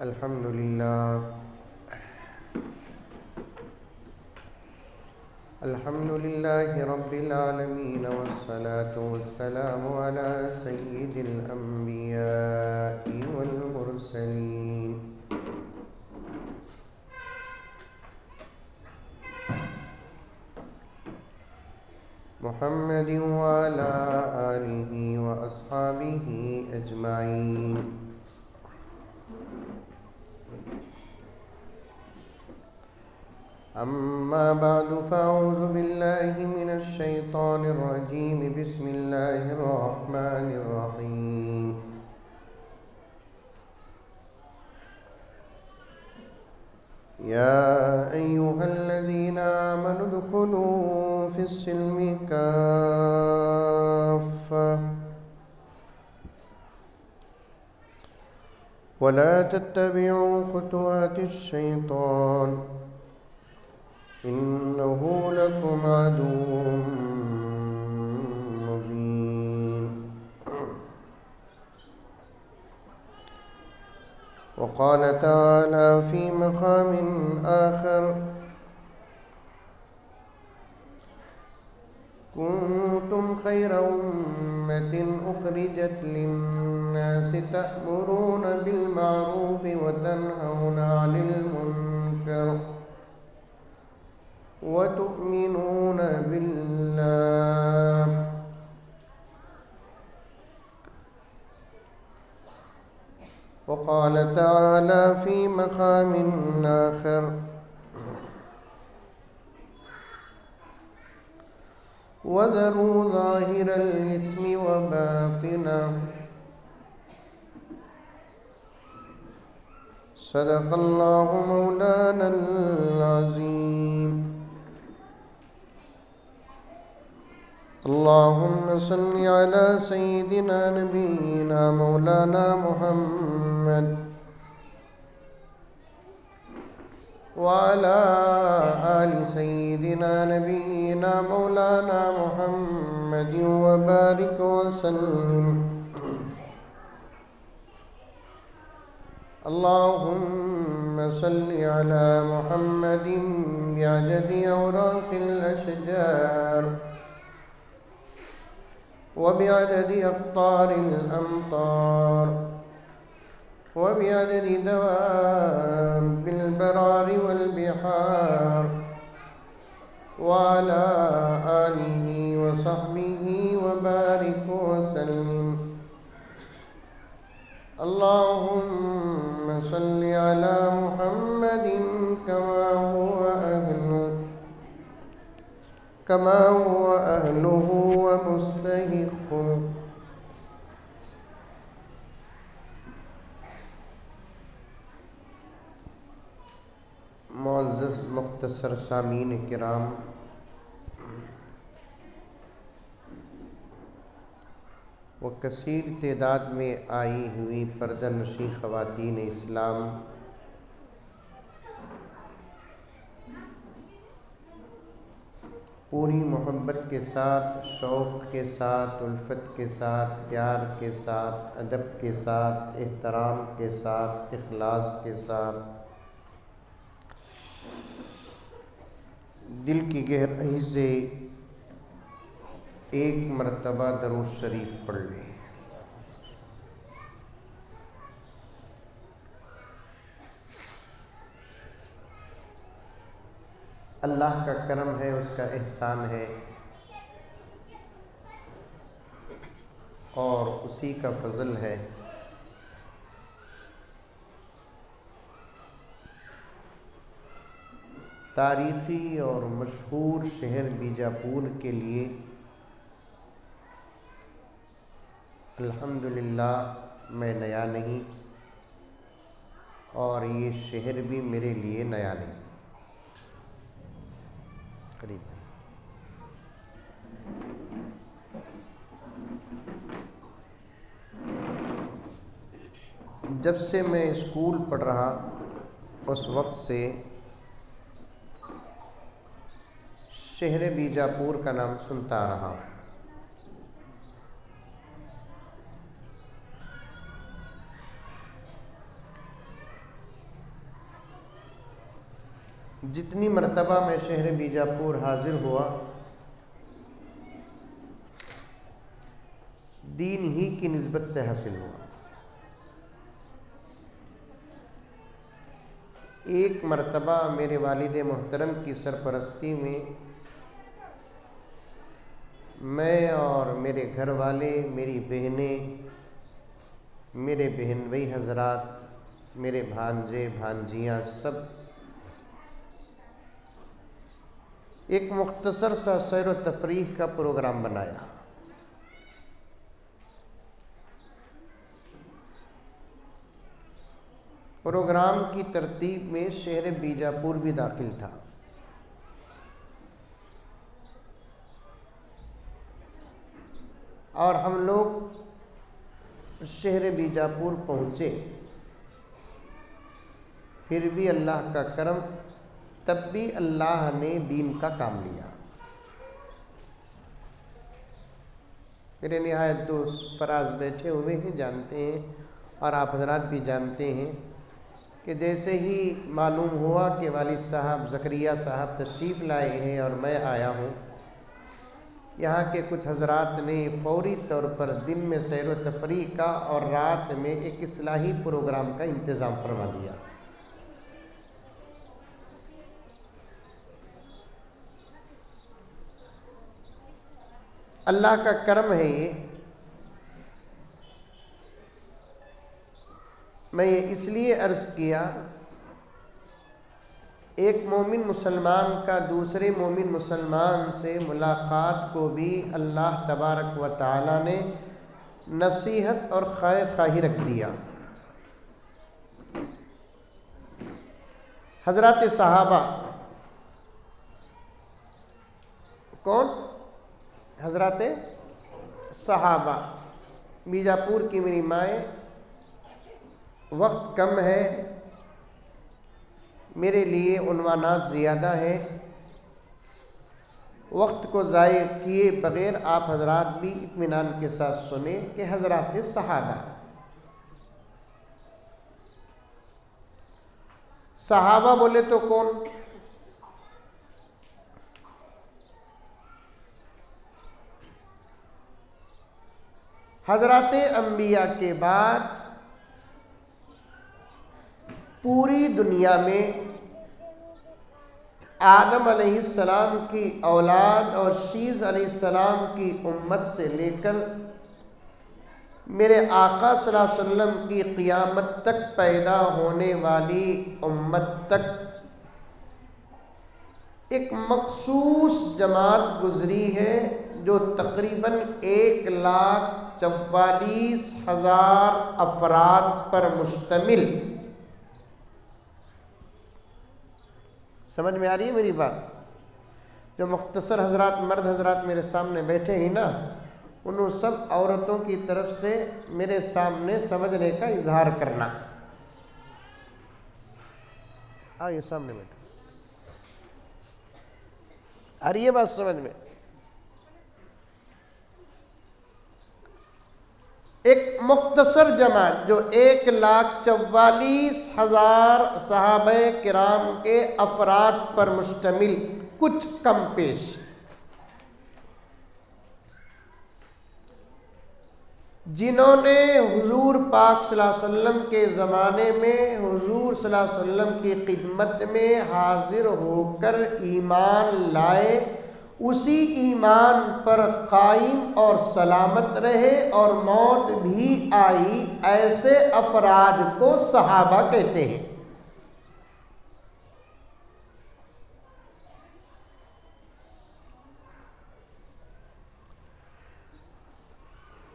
अल्हम्दुलिल्लाहि रब्बिल आलमीन वस्सलातु वस्सलामु अला सय्यिदिल अंबियाइ वल मुरसलीन मुहम्मदिन व अला आलिहि व अस्हाबिहि अजमाइन। अम्मा बअदु फ़अऊज़ु बिल्लाहि मिनश शैतानिर रजीम। बिस्मिल्लाहिर रहमानिर रहीम। या अय्युहल्लज़ीना आमनु उदख़ुलू फ़िस्सिल्मि काफ़्फ़ा वला तत्तबिऊ ख़ुतुवातिश शैतान इन्नहु लकुम अदुव्वुम मुबीन। वक़ाल तआला फ़ी मक़ामिन आख़र कुन्तुम ख़ैरा उम्मतिन उख़रिजत लिन्नासि तअमुरूना बिल मअरूफ़ि व तन्हौना अनिल मुनकर व तु'मिनूना बिल्लाह। वक़ाल तआला फ़ी मक़ामिन आख़र वज़रू ज़ाहिरल इस्मि व बातिनह सदक़ल्लाहु मौलानल अज़ीम। अल्लाहुम्मा सल्लि अला सय्यिदिना नबीना मौलाना मुहम्मद व अला आलि सय्यिदिना नबीना मौलाना मुहम्मद व बारिक व सल्लिम। अल्लाहुम्मा सल्लि अला मुहम्मदिन बिअददि औराक़िल अशजार व बिअददि अक़्तारिल अमतार व बिअददि दवाबिल बरारि वल बिहार व अला आलिहि व सहबिहि व बारिक व सल्लिम। अल्लाहुम्मा सल्लि अला मुहम्मदिन कमा हुवा अहलुहु व मुस्तहिक़्क़ु। मुअज़्ज़ज़ मुख़्तसर सामीन किराम, व कसीर तादाद में आई हुई पर्दानशी ख़वातीन इस्लाम, पूरी मोहब्बत के साथ, शौक़ के साथ, उल्फत के साथ, प्यार के साथ, अदब के साथ, एहतराम के साथ, इखलास के साथ दिल की गहराई से एक मरतबा दरूद शरीफ पढ़ लें। अल्लाह का करम है, उसका एहसान है और उसी का फ़ज़ल है तारीख़ी और मशहूर शहर बीजापुर के लिए अल्हम्दुलिल्लाह मैं नया नहीं और ये शहर भी मेरे लिए नया नहीं। करीब जब से मैं स्कूल पढ़ रहा उस वक्त से शहर बीजापुर का नाम सुनता रहा। जितनी मर्तबा मैं शहर बीजापुर हाजिर हुआ, दीन ही की निस्बत से हासिल हुआ। एक मर्तबा मेरे वालिद मोहतरम की सरपरस्ती में मैं और मेरे घर वाले, मेरी बहनें, मेरे बहन भाई हजरात, मेरे भांजे भांजियाँ सब एक मुख्तसर सा सैर व तफरीह का प्रोग्राम बनाया। प्रोग्राम की तरतीब में शहर बीजापुर भी दाखिल था। और हम लोग शहर बीजापुर पहुँचे, फिर भी अल्लाह का करम, तब भी अल्लाह ने दीन का काम लिया। मेरे निहायत दोस्त फराज बैठे हुए हैं, जानते हैं, और आप हजरात भी जानते हैं कि जैसे ही मालूम हुआ कि वालिद साहब ज़करिया साहब तशरीफ़ लाए हैं और मैं आया हूँ, यहाँ के कुछ हजरात ने फौरी तौर पर दिन में सैर व तफरीह का और रात में एक इस्लाही प्रोग्राम का इंतज़ाम फरमा दिया। अल्लाह का करम है ये। मैं ये इसलिए अर्ज़ किया, एक मोमिन मुसलमान का दूसरे मोमिन मुसलमान से मुलाकात को भी अल्लाह तबारक व तआला ने नसीहत और खैर खाही रख दिया। हज़रात सहाबा, कौन? हज़रात सहाबा। बीजापुर की मेरी माएँ, वक्त कम है, मेरे लिए उन्वानात ज़्यादा है, वक्त को ज़ाय किए बग़ैर आप हजरात भी इत्मीनान के साथ सुने कि हज़रात सहाबा। सहाबा बोले तो कौन? हज़रात अंबिया के बाद पूरी दुनिया में आदम अलैहिस्सलाम की औलाद और शीस अलैहिस्सलाम की उम्मत से लेकर मेरे आका सल्लल्लाहु अलैहि वसल्लम की क़ियामत तक पैदा होने वाली उम्मत तक एक मखसूस जमात गुजरी है जो तकरीबन 1,44,000 अफराद पर मुश्तमिल। समझ में आ रही है मेरी बात? जो मुख्तसर हजरात, मर्द हजरात मेरे सामने बैठे ही ना, उन सब औरतों की तरफ से मेरे सामने समझने का इजहार करना। ये सामने बैठो, आ रही है बात समझ में? एक मुख्तसर जमात जो 1,44,000 सहाबे किराम के अफराद पर मुश्तमिल, कुछ कम पेश, जिन्होंने हुजूर पाक सल्लल्लाहु अलैहि वसल्लम के ज़माने में हुजूर सल्लल्लाहु अलैहि वसल्लम की खिदमत में हाजिर होकर ईमान लाए, उसी ईमान पर कायम और सलामत रहे और मौत भी आई, ऐसे अफराद को सहाबा कहते हैं।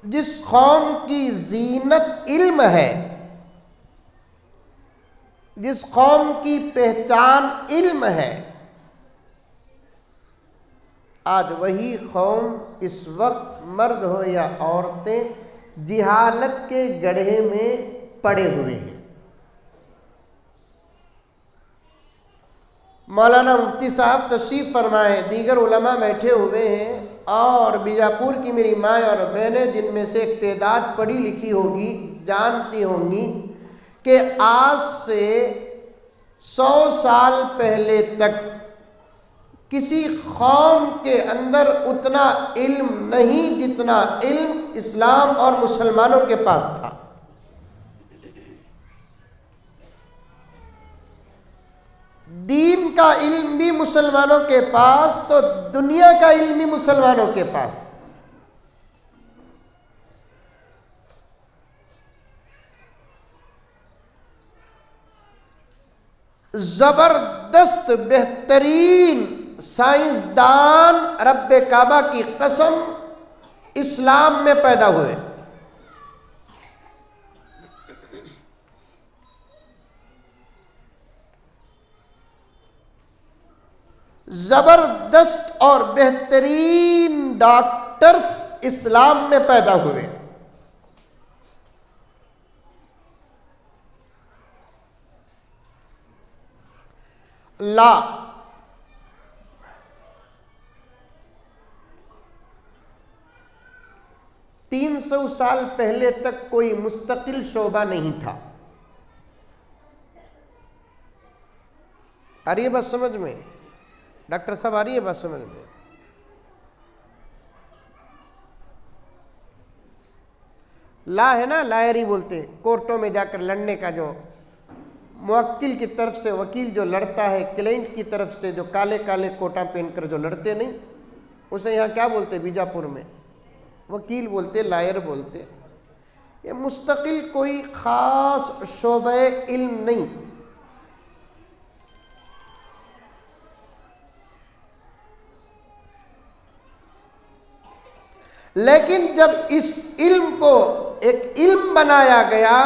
जिस कौम की जीनत इल्म है, जिस कौम की पहचान इल्म है, आज वही कौम इस वक्त मर्द हो या औरतें जिहालत के गड्ढे में पड़े हुए हैं। मौलाना मुफ्ती साहब तशरीफ़ फरमाए, दीगर उलमा बैठे हुए हैं, और बीजापुर की मेरी माँ और बहनें, जिनमें से एक तादाद पढ़ी लिखी होगी, जानती होंगी कि आज से 100 साल पहले तक किसी कौम के अंदर उतना इल्म नहीं जितना इल्म इस्लाम और मुसलमानों के पास था। दीन का इल्म भी मुसलमानों के पास, तो दुनिया का इल्म भी मुसलमानों के पास। जबरदस्त बेहतरीन साइंसदान रब्बे काबा की कसम इस्लाम में पैदा हुए। जबरदस्त और बेहतरीन डॉक्टर्स इस्लाम में पैदा हुए। ला 300 साल पहले तक कोई मुस्तकिल शोबा नहीं था। आ रही है बात समझ में? डॉक्टर साहब आ रही है बात समझ में? ला है ना, लायरी बोलते हैं, कोर्टों में जाकर लड़ने का, जो मुवक्किल की तरफ से वकील जो लड़ता है, क्लाइंट की तरफ से जो काले काले कोटा पहनकर जो लड़ते नहीं, उसे यहाँ क्या बोलते? बीजापुर में वकील बोलते, लायर बोलते। ये मुस्तकिल कोई खास शोबे इल्म नहीं। लेकिन जब इस इल्म को एक इल्म बनाया गया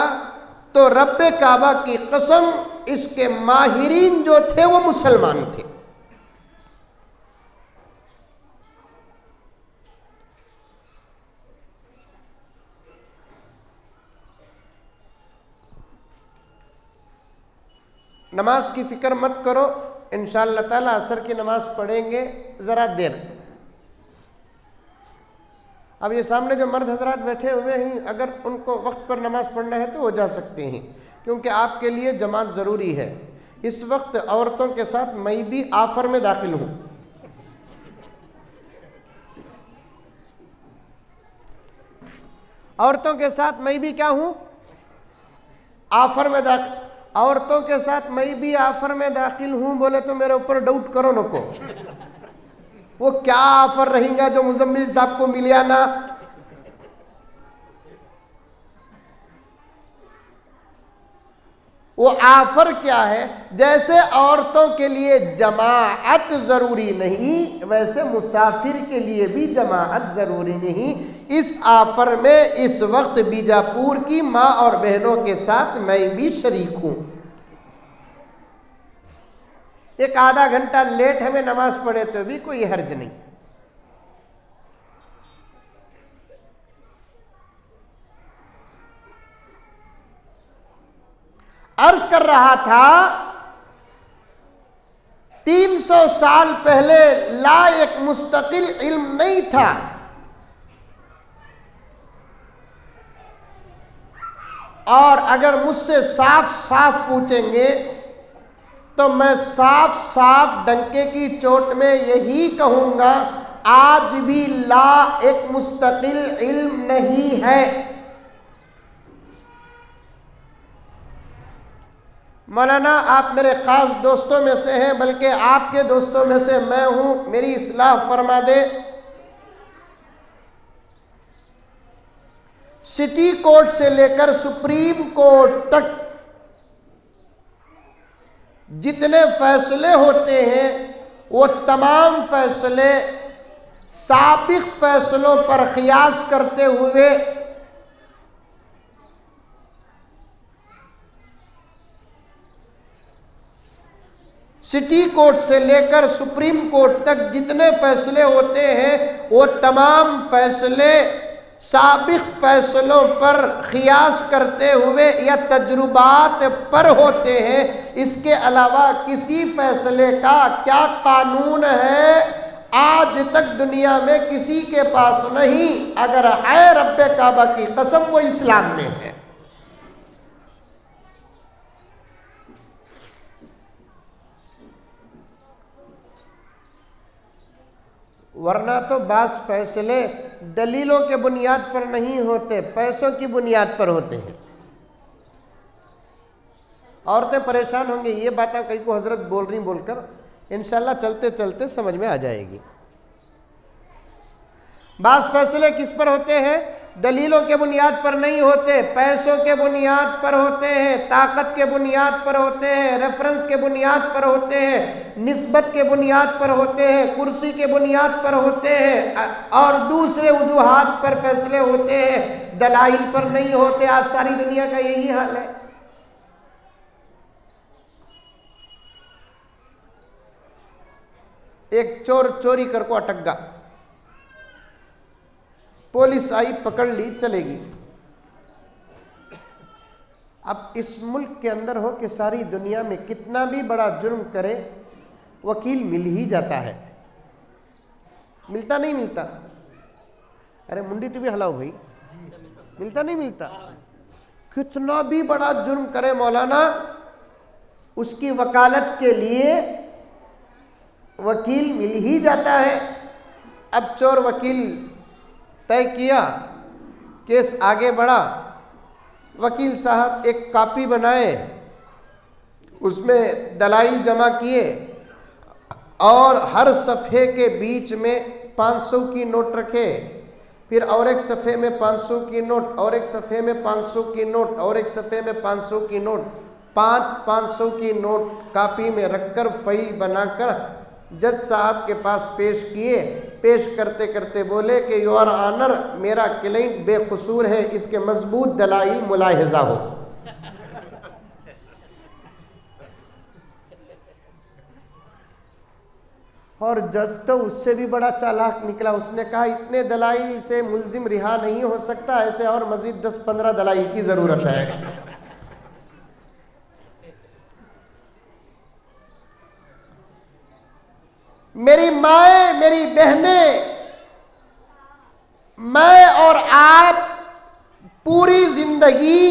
तो रब्बे काबा की कसम इसके माहिरीन जो थे वो मुसलमान थे। नमाज की फिक्र मत करो, इंशाअल्लाह ताला असर की नमाज पढ़ेंगे ज़रा देर। अब ये सामने जो मर्द हजरात बैठे हुए हैं, अगर उनको वक्त पर नमाज पढ़ना है तो हो जा सकते हैं, क्योंकि आपके लिए जमात ज़रूरी है। इस वक्त औरतों के साथ मैं भी ऑफर में दाखिल हूँ। औरतों के साथ मैं भी क्या हूँ? ऑफर में दाखिल। औरतों के साथ मैं भी ऑफर में दाखिल हूँ बोले तो मेरे ऊपर डाउट करो नको। वो क्या ऑफर रहेगा जो मुजम्मिल साहब को मिलिया ना? वो ऑफर क्या है? जैसे औरतों के लिए जमाअत जरूरी नहीं, वैसे मुसाफिर के लिए भी जमाअत जरूरी नहीं। इस ऑफर में इस वक्त बीजापुर की माँ और बहनों के साथ मैं भी शरीक हूं। एक आधा घंटा लेट हमें नमाज पढ़े तो भी कोई हर्ज नहीं। अर्ज कर रहा था 300 साल पहले ला एक मुस्तकिल इल्म नहीं था। और अगर मुझसे साफ साफ पूछेंगे तो मैं साफ साफ डंके की चोट में यही कहूंगा, आज भी ला एक मुस्तकिल इल्म नहीं है। मौलाना आप मेरे खास दोस्तों में से हैं, बल्कि आपके दोस्तों में से मैं हूं, मेरी इस्लाह फरमा दे। सिटी कोर्ट से लेकर सुप्रीम कोर्ट तक जितने फैसले होते हैं वो तमाम फैसले साबिक फैसलों पर क़ियास करते हुए सिटी कोर्ट से लेकर सुप्रीम कोर्ट तक जितने फैसले होते हैं वो तमाम फैसले साबिक फैसलों पर क़ियास करते हुए या तजुर्बात पर होते हैं। इसके अलावा किसी फैसले का क्या कानून है आज तक दुनिया में किसी के पास नहीं। अगर है रब्बे काबा की कसम वो इस्लाम में है। वरना तो बास फैसले दलीलों के बुनियाद पर नहीं होते, पैसों की बुनियाद पर होते हैं। औरतें परेशान होंगी, ये बातें कहीं को हजरत बोल रही बोलकर, इंशाल्लाह चलते चलते समझ में आ जाएगी। बास फैसले किस पर होते हैं? दलीलों के बुनियाद पर नहीं होते, पैसों के बुनियाद पर होते हैं, ताकत के बुनियाद पर होते हैं, रेफरेंस के बुनियाद पर होते हैं, निस्बत के बुनियाद पर होते हैं, कुर्सी के बुनियाद पर होते हैं और दूसरे वजूहात पर फैसले होते हैं, दलाइल पर नहीं होते। आज सारी दुनिया का यही हाल है। एक चोर चोरी कर को अटक गया, पुलिस आई, पकड़ ली, चलेगी। अब इस मुल्क के अंदर हो कि सारी दुनिया में कितना भी बड़ा जुर्म करे वकील मिल ही जाता है। मिलता नहीं मिलता? अरे मुंडी तो भी हलाओ भाई, मिलता नहीं मिलता? कितना भी बड़ा जुर्म करे मौलाना, उसकी वकालत के लिए वकील मिल ही जाता है। अब चोर वकील तय किया, केस आगे बढ़ा, वकील साहब एक कॉपी बनाए, उसमें दलाइल जमा किए और हर सफ़े के बीच में 500 की नोट रखे, फिर और एक सफ़े में 500 की नोट, और एक सफ़े में 500 की नोट, और एक सफ़े में 500 की नोट, 500 की नोट कॉपी में रखकर फाइल बनाकर जज साहब के पास पेश किए। पेश करते करते बोले कि योर ऑनर, मेरा क्लाइंट बेकसूर है, इसके मजबूत दलाइल मुलाहिजा हो। और जज तो उससे भी बड़ा चालाक निकला, उसने कहा इतने दलाइल से मुल्जिम रिहा नहीं हो सकता, ऐसे और मजीद 10-15 दलाइल की जरूरत है। मेरी माए, मेरी बहनें, मैं और आप पूरी जिंदगी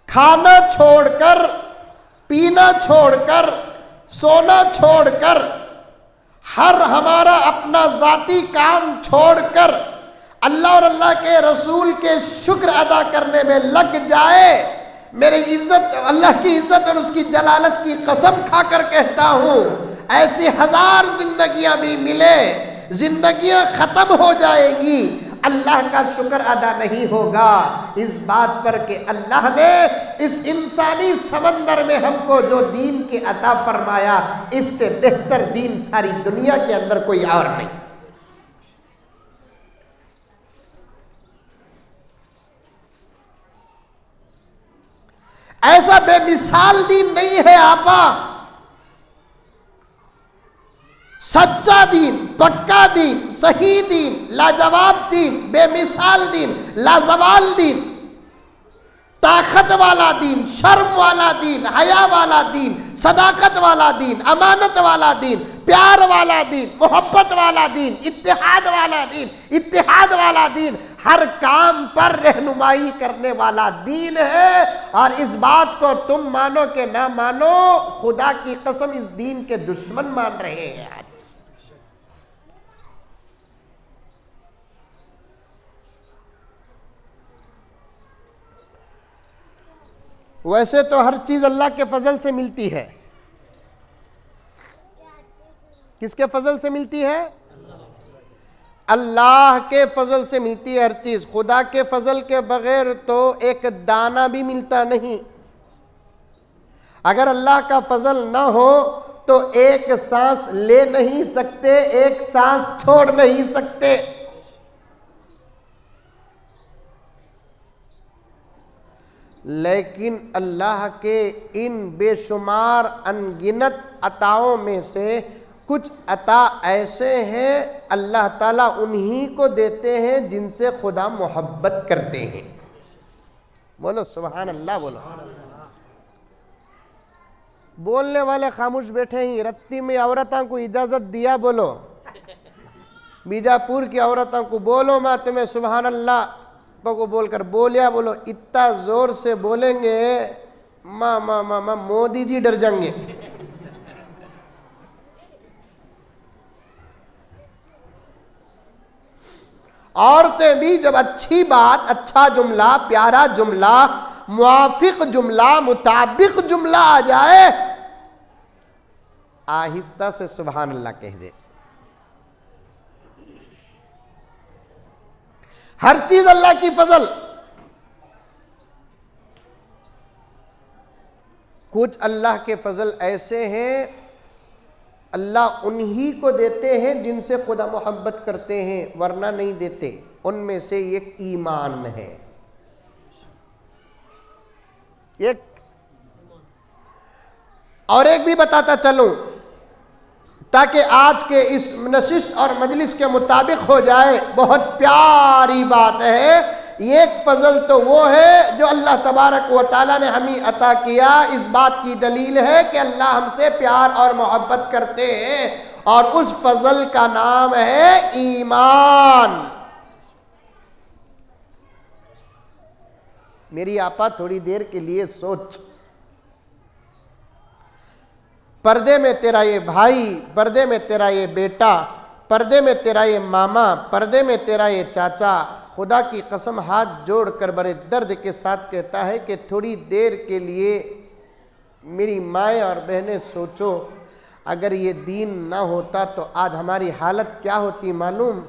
खाना छोड़कर, पीना छोड़कर, सोना छोड़कर, हर हमारा अपना जाती काम छोड़कर अल्लाह और अल्लाह के रसूल के शुक्र अदा करने में लग जाए। मेरी इज्जत, अल्लाह की इज्जत और उसकी जलालत की कसम खाकर कहता हूं, ऐसी 1000 जिंदगियां भी मिले, जिंदगियां खत्म हो जाएगी, अल्लाह का शुक्र अदा नहीं होगा इस बात पर कि अल्लाह ने इस इंसानी समंदर में हमको जो दीन के अता फरमाया, इससे बेहतर दीन सारी दुनिया के अंदर कोई और नहीं। ऐसा बेमिसाल दीन नहीं है आपा, सच्चा दीन, पक्का दीन, सही दीन, लाजवाब दीन, बेमिसाल दीन, लाजवाल दीन, ताकत वाला दीन, शर्म वाला दीन, हया वाला दीन, सदाकत वाला दीन, अमानत वाला दीन, प्यार वाला दीन, मोहब्बत वाला दीन, इत्तेहाद वाला दीन, इत्तेहाद वाला दीन, हर काम पर रहनुमाई करने वाला दीन है। और इस बात को तुम मानो कि ना मानो, खुदा की कसम इस दीन के दुश्मन मान रहे हैं आज। वैसे तो हर चीज अल्लाह के फजल से मिलती है। किसके फजल से मिलती है? अल्लाह के फजल से मिलती है हर चीज। खुदा के फजल के बगैर तो एक दाना भी मिलता नहीं। अगर अल्लाह का फजल ना हो तो एक सांस ले नहीं सकते, एक सांस छोड़ नहीं सकते। लेकिन अल्लाह के इन बेशुमार अनगिनत अताओं में से कुछ अता ऐसे हैं अल्लाह ताला उन्हीं को देते हैं जिनसे खुदा मोहब्बत करते हैं। बोलो सुभान अल्लाह। बोलो। बोलने वाले खामोश बैठे ही। रत्ती में औरतों को इजाजत दिया, बोलो। बीजापुर की औरतों को बोलो, मैं तुम्हें सुभान अल्लाह को बोलकर बोलिया, बोलो। इतना जोर से बोलेंगे माँ मोदी जी डर जाएंगे। औरतें भी जब अच्छी बात, अच्छा जुमला, प्यारा जुमला, मुआफिक जुमला, मुताबिक जुमला आ जाए, आहिस्ता से सुभान अल्लाह कह दे। हर चीज अल्लाह की फजल। कुछ अल्लाह के फजल ऐसे हैं, अल्लाह उन्हीं को देते हैं जिनसे खुदा मोहब्बत करते हैं, वरना नहीं देते। उनमें से एक ईमान है। एक और एक भी बताता चलूं ताकि आज के इस नशिस्त और मजलिस के मुताबिक हो जाए। बहुत प्यारी बात है। एक फजल तो वो है जो अल्लाह तबारक व तआला ने हमें अता किया। इस बात की दलील है कि अल्लाह हमसे प्यार और मोहब्बत करते हैं, और उस फजल का नाम है ईमान। मेरी आपा थोड़ी देर के लिए सोच, पर्दे में तेरा ये भाई, पर्दे में तेरा ये बेटा, पर्दे में तेरा ये मामा, पर्दे में तेरा ये चाचा, खुदा की कसम हाथ जोड़कर बड़े दर्द के साथ कहता है कि थोड़ी देर के लिए मेरी माएँ और बहनें सोचो, अगर ये दीन ना होता तो आज हमारी हालत क्या होती मालूम?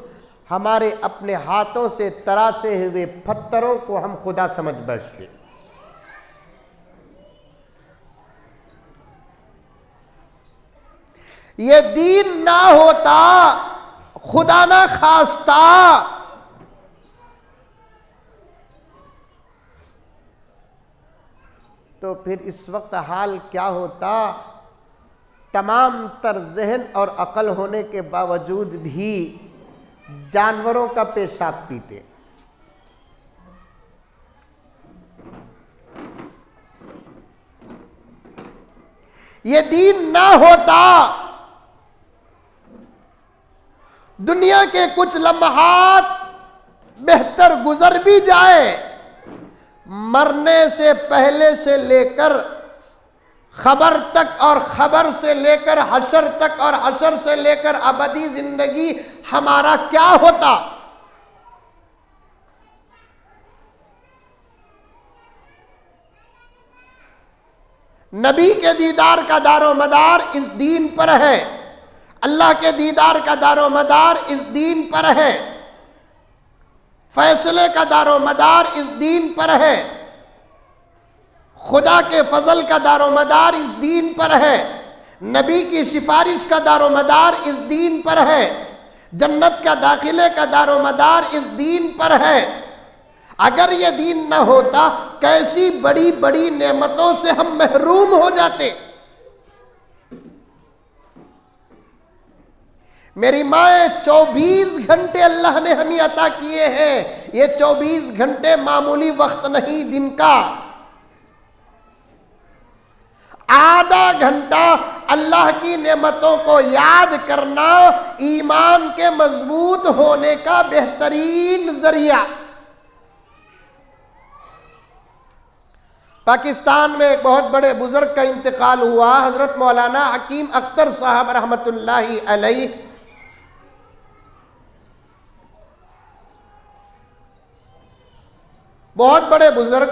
हमारे अपने हाथों से तराशे हुए पत्थरों को हम खुदा समझ बैठते। ये दीन ना होता, खुदा ना खास्ता, तो फिर इस वक्त हाल क्या होता? तमाम तर जहन और अकल होने के बावजूद भी जानवरों का पेशाब पीते। ये दीन ना होता, दुनिया के कुछ लम्हात बेहतर गुजर भी जाए, मरने से पहले से लेकर खबर तक, और खबर से लेकर हशर तक, और हशर से लेकर अबदी जिंदगी हमारा क्या होता? नबी के दीदार का दारो मदार इस दीन पर है, अल्लाह के दीदार का दारो मदार इस दीन पर है, फैसले का दारो मदार इस दीन पर है, खुदा के फजल का दारो मदार इस दीन पर है, नबी की सिफारिश का दारो मदार इस दीन पर है, जन्नत का दाखिले का दारो मदार इस दीन पर है। अगर ये दीन न होता, कैसी बड़ी बड़ी नेमतों से हम महरूम हो जाते। मेरी माए, 24 घंटे अल्लाह ने हमें अता किए हैं। ये 24 घंटे मामूली वक्त नहीं दिन का। आधा घंटा अल्लाह की नेमतों को याद करना ईमान के मजबूत होने का बेहतरीन जरिया। पाकिस्तान में एक बहुत बड़े बुजुर्ग का इंतकाल हुआ, हजरत मौलाना हकीम अख्तर साहब रहमतुल्लाहि अलैह। बहुत बड़े बुजुर्ग।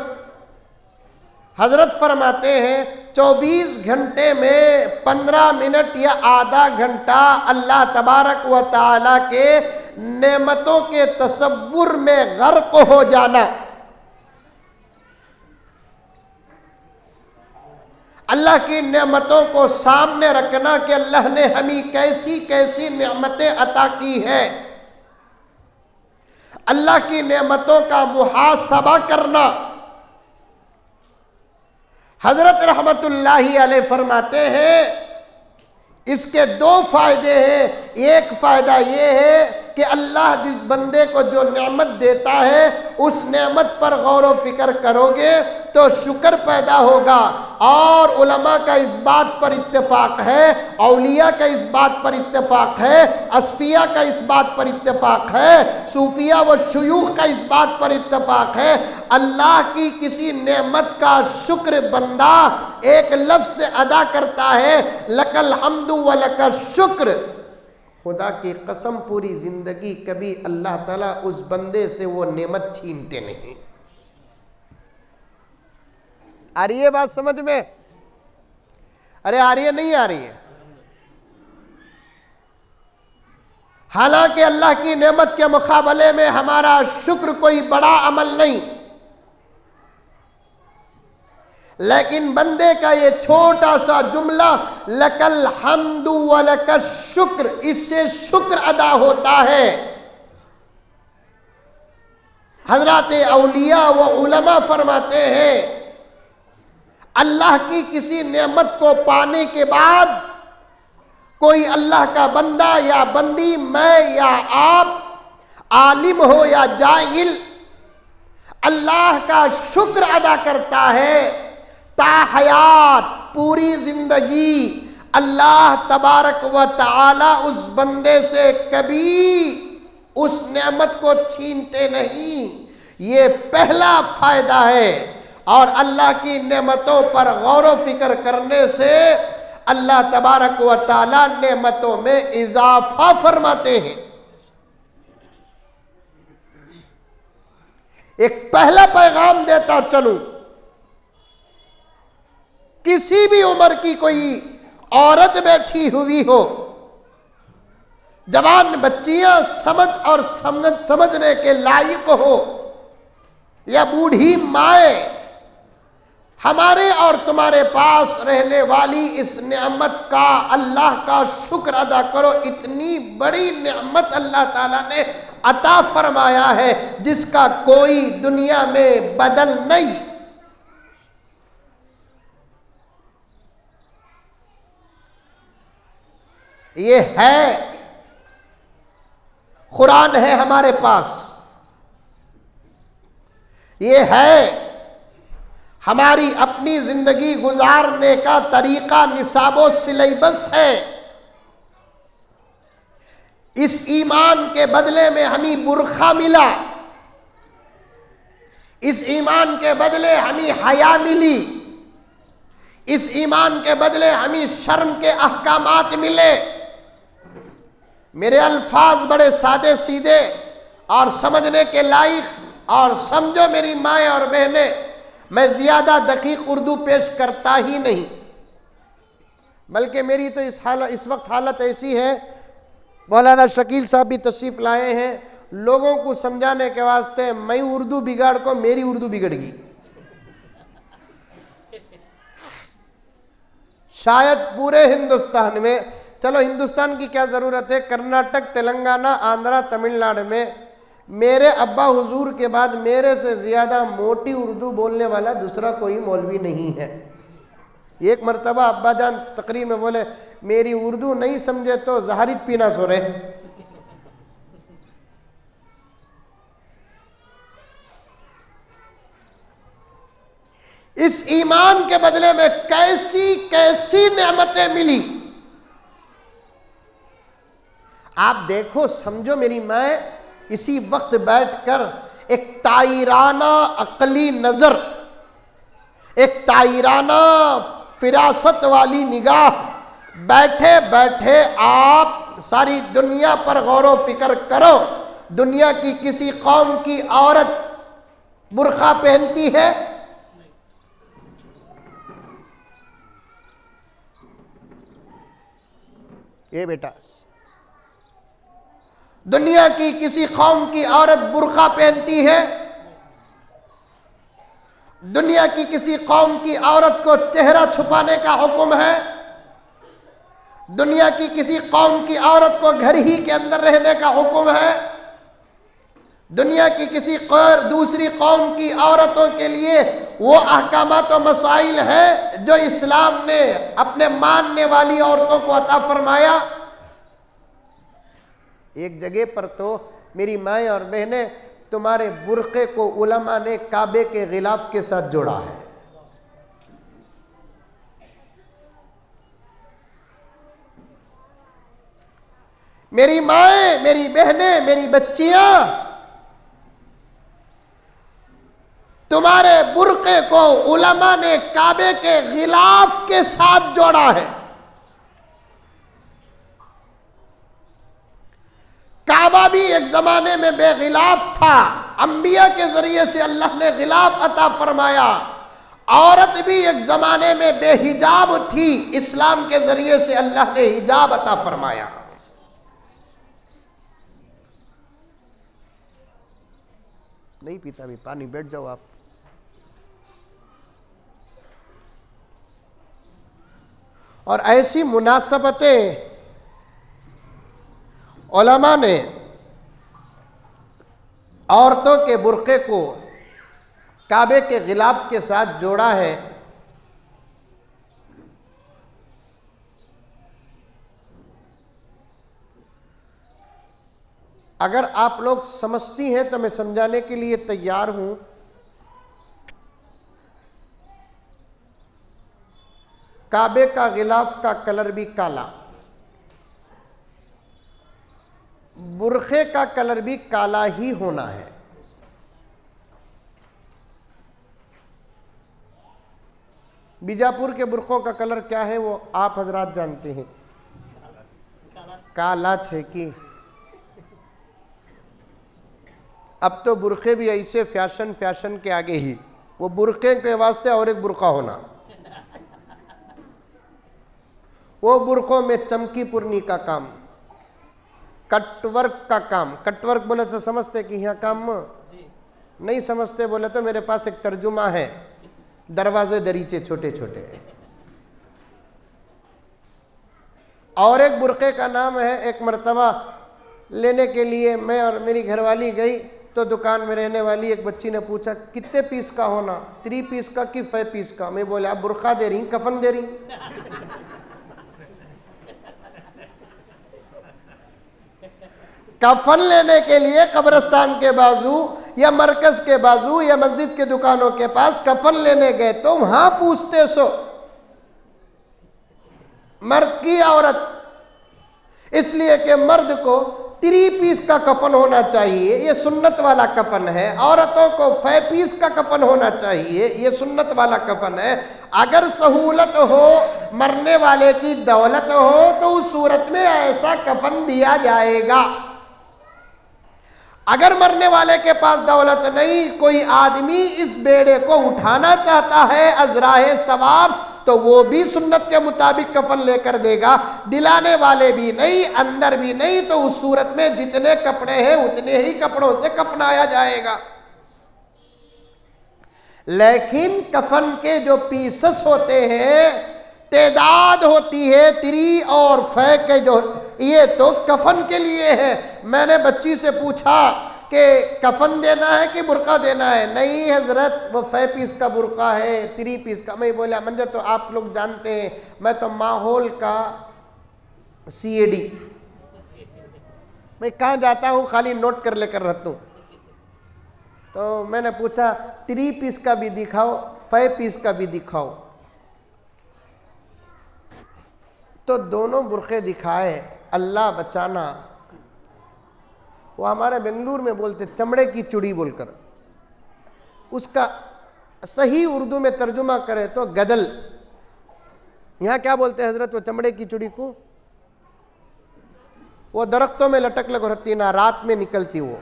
हजरत फरमाते हैं 24 घंटे में 15 मिनट या आधा घंटा अल्लाह तबारक व तआला के नेमतों के तसव्वुर में गर्क हो जाना, अल्लाह की नेमतों को सामने रखना कि अल्लाह ने हमें कैसी कैसी नेमतें अता की है, अल्लाह की नेमतों का मुहासबा करना। हजरत रहमतुल्लाहि अलैह फरमाते हैं इसके 2 फायदे हैं। एक फायदा ये है कि अल्लाह जिस बंदे को जो नेमत देता है उस नेमत पर गौर व फिक्र करोगे तो शुक्र पैदा होगा। और उलमा का इस बात पर इत्तेफाक है, औलिया का इस बात पर इत्तेफाक है, असफिया का इस बात पर इत्तेफाक है, सूफिया व शुयूख का इस बात पर इत्तेफाक है, अल्लाह की किसी नेमत का शुक्र बंदा एक लफ्ज से अदा करता है, लकल हम्दु व लकल शुक्र, खुदा की कसम पूरी जिंदगी कभी अल्लाह ताला उस बंदे से वो नेमत छीनते नहीं। आ रही है बात समझ में? अरे आ रही है नहीं आ रही है? हालांकि अल्लाह की नेमत के मुकाबले में हमारा शुक्र कोई बड़ा अमल नहीं, लेकिन बंदे का ये छोटा सा जुमला लकल हम्दु व लकल शुक्र, इससे शुक्र अदा होता है। हजरत औलिया व उलमा फरमाते हैं अल्लाह की किसी नेमत को पाने के बाद कोई अल्लाह का बंदा या बंदी, मैं या आप, आलिम हो या जाहिल, अल्लाह का शुक्र अदा करता है, ताहयात पूरी जिंदगी अल्लाह तबारक व तआला उस बंदे से कभी उस नेमत को छीनते नहीं। ये पहला फायदा है। और अल्लाह की नेमतों पर गौर व फिक्र करने से अल्लाह तबारक व तआला नेमतों में इजाफा फरमाते हैं। एक पहला पैगाम देता चलूं, किसी भी उम्र की कोई औरत बैठी हुई हो, जवान बच्चियां समझ और समझने के लायक हो, या बूढ़ी माए, हमारे और तुम्हारे पास रहने वाली इस नेमत का अल्लाह का शुक्र अदा करो। इतनी बड़ी नेमत अल्लाह ताला ने अता फरमाया है जिसका कोई दुनिया में बदल नहीं। ये है, कुरान है हमारे पास, ये है हमारी अपनी जिंदगी गुजारने का तरीका, निसाबो सिलेबस है। इस ईमान के बदले में हमें बुरखा मिला, इस ईमान के बदले हमें हया मिली, इस ईमान के बदले हमें शर्म के अहकामात मिले। मेरे अल्फाज बड़े सादे सीधे और समझने के लायक, और समझो मेरी माएँ और बहनें, मैं ज्यादा दकीक उर्दू पेश करता ही नहीं, बल्कि मेरी तो इस वक्त हालत ऐसी है, मौलाना शकील साहब भी तशरीफ लाए हैं, लोगों को समझाने के वास्ते मैं उर्दू बिगाड़ को मेरी उर्दू बिगड़गी। शायद पूरे हिंदुस्तान में, चलो हिंदुस्तान की क्या जरूरत है, कर्नाटक, तेलंगाना, आंध्रा, तमिलनाडु में मेरे अब्बा हुजूर के बाद मेरे से ज्यादा मोटी उर्दू बोलने वाला दूसरा कोई मौलवी नहीं है। एक मर्तबा अब्बा जान तकरीर में बोले, मेरी उर्दू नहीं समझे तो जहरीत पीना सोरे। इस ईमान के बदले में कैसी कैसी नेमतें मिली, आप देखो, समझो मेरी माँ, इसी वक्त बैठकर एक ताइराना अकली नजर, एक ताइराना फिरासत वाली निगाह, बैठे बैठे आप सारी दुनिया पर गौर व फिक्र करो। दुनिया की किसी कौम की औरत बुर्का पहनती है? ये बेटा, दुनिया की किसी कौम की औरत बुर्का पहनती है? दुनिया की किसी कौम की औरत को चेहरा छुपाने का हुक्म है? दुनिया की किसी कौम की औरत को घर ही के अंदर रहने का हुक्म है? दुनिया की किसी दूसरी कौम की औरतों के लिए वो अहकामात और मसाइल है जो इस्लाम ने अपने मानने वाली औरतों को अता फरमाया? एक जगह पर तो मेरी माएँ और बहनें, तुम्हारे बुर्के को उलमा ने काबे के गिलाफ के साथ जोड़ा है। मेरी माएँ, मेरी बहनें, मेरी बच्चियां, तुम्हारे बुर्के को उलमा ने काबे के गिलाफ के साथ जोड़ा है। काबा भी एक जमाने में बेगिलाफ था, अंबिया के जरिए से अल्लाह ने गिलाफ अता फरमाया। औरत भी एक जमाने में बेहिजाब थी, इस्लाम के जरिए से अल्लाह ने हिजाब अता फरमाया। नहीं पीता भी पानी, बैठ जाओ आप। और ऐसी मुनासबतें उलमा ने औरतों के बुर्के को काबे के गिलाफ के साथ जोड़ा है। अगर आप लोग समझती हैं तो मैं समझाने के लिए तैयार हूं। काबे का गिलाफ का कलर भी काला, बुर्खे का कलर भी काला ही होना है। बीजापुर के बुर्खों का कलर क्या है वो आप हजरात जानते हैं, काला छे की। अब तो बुर्खे भी ऐसे फैशन के आगे ही, वो बुर्खे के वास्ते और एक बुर्का होना, वो बुर्खों में चमकी पुरनी का काम, कटवर्क का काम। कटवर्क बोले तो समझते कि यहाँ काम नहीं समझते बोले तो मेरे पास एक तर्जुमा है, दरवाजे दरीचे छोटे छोटे। और एक बुर्के का नाम है, एक मर्तबा लेने के लिए मैं और मेरी घरवाली गई तो दुकान में रहने वाली एक बच्ची ने पूछा कितने पीस का होना, 3 पीस का कि 5 पीस का। मैं बोले आप बुर्का दे रही कफन दे रही। कफन लेने के लिए कब्रिस्तान के बाजू या मरकज के बाजू या मस्जिद के दुकानों के पास कफन लेने गए तो वहां पूछते सो मर्द की औरत, इसलिए कि मर्द को 3 पीस का कफन होना चाहिए, ये सुन्नत वाला कफन है। औरतों को 5 पीस का कफन होना चाहिए, ये सुन्नत वाला कफन है। अगर सहूलत हो, मरने वाले की दौलत हो तो उस सूरत में ऐसा कफन दिया जाएगा। अगर मरने वाले के पास दौलत नहीं, कोई आदमी इस बेड़े को उठाना चाहता है अजराहे सवाब, तो वो भी सुन्नत के मुताबिक कफन लेकर देगा। दिलाने वाले भी नहीं, अंदर भी नहीं, तो उस सूरत में जितने कपड़े हैं उतने ही कपड़ों से कफनाया जाएगा। लेकिन कफन के जो पीसेस होते हैं, तादाद होती है 3 और 5 के, जो ये तो कफन के लिए है। मैंने बच्ची से पूछा कि कफन देना है कि बुर्का देना है। नहीं हजरत, वो 5 पीस का बुर्का है, 3 पीस का। मैं बोला मंजर तो आप लोग जानते हैं, मैं तो माहौल का CAD, मैं कहाँ जाता हूँ खाली नोट कर लेकर रहता हूँ। तो मैंने पूछा 3 पीस का भी दिखाओ, 5 पीस का भी दिखाओ। तो दोनों बुर्खे दिखाए। अल्लाह बचाना, वो हमारे बेंगलुरु में बोलते चमड़े की चूड़ी बोलकर, उसका सही उर्दू में तर्जुमा करें तो गदल। यहाँ क्या बोलते हैं हजरत वो चमड़े की चूड़ी को? वो दरख्तों में लटक लग रहती ना, रात में निकलती, वो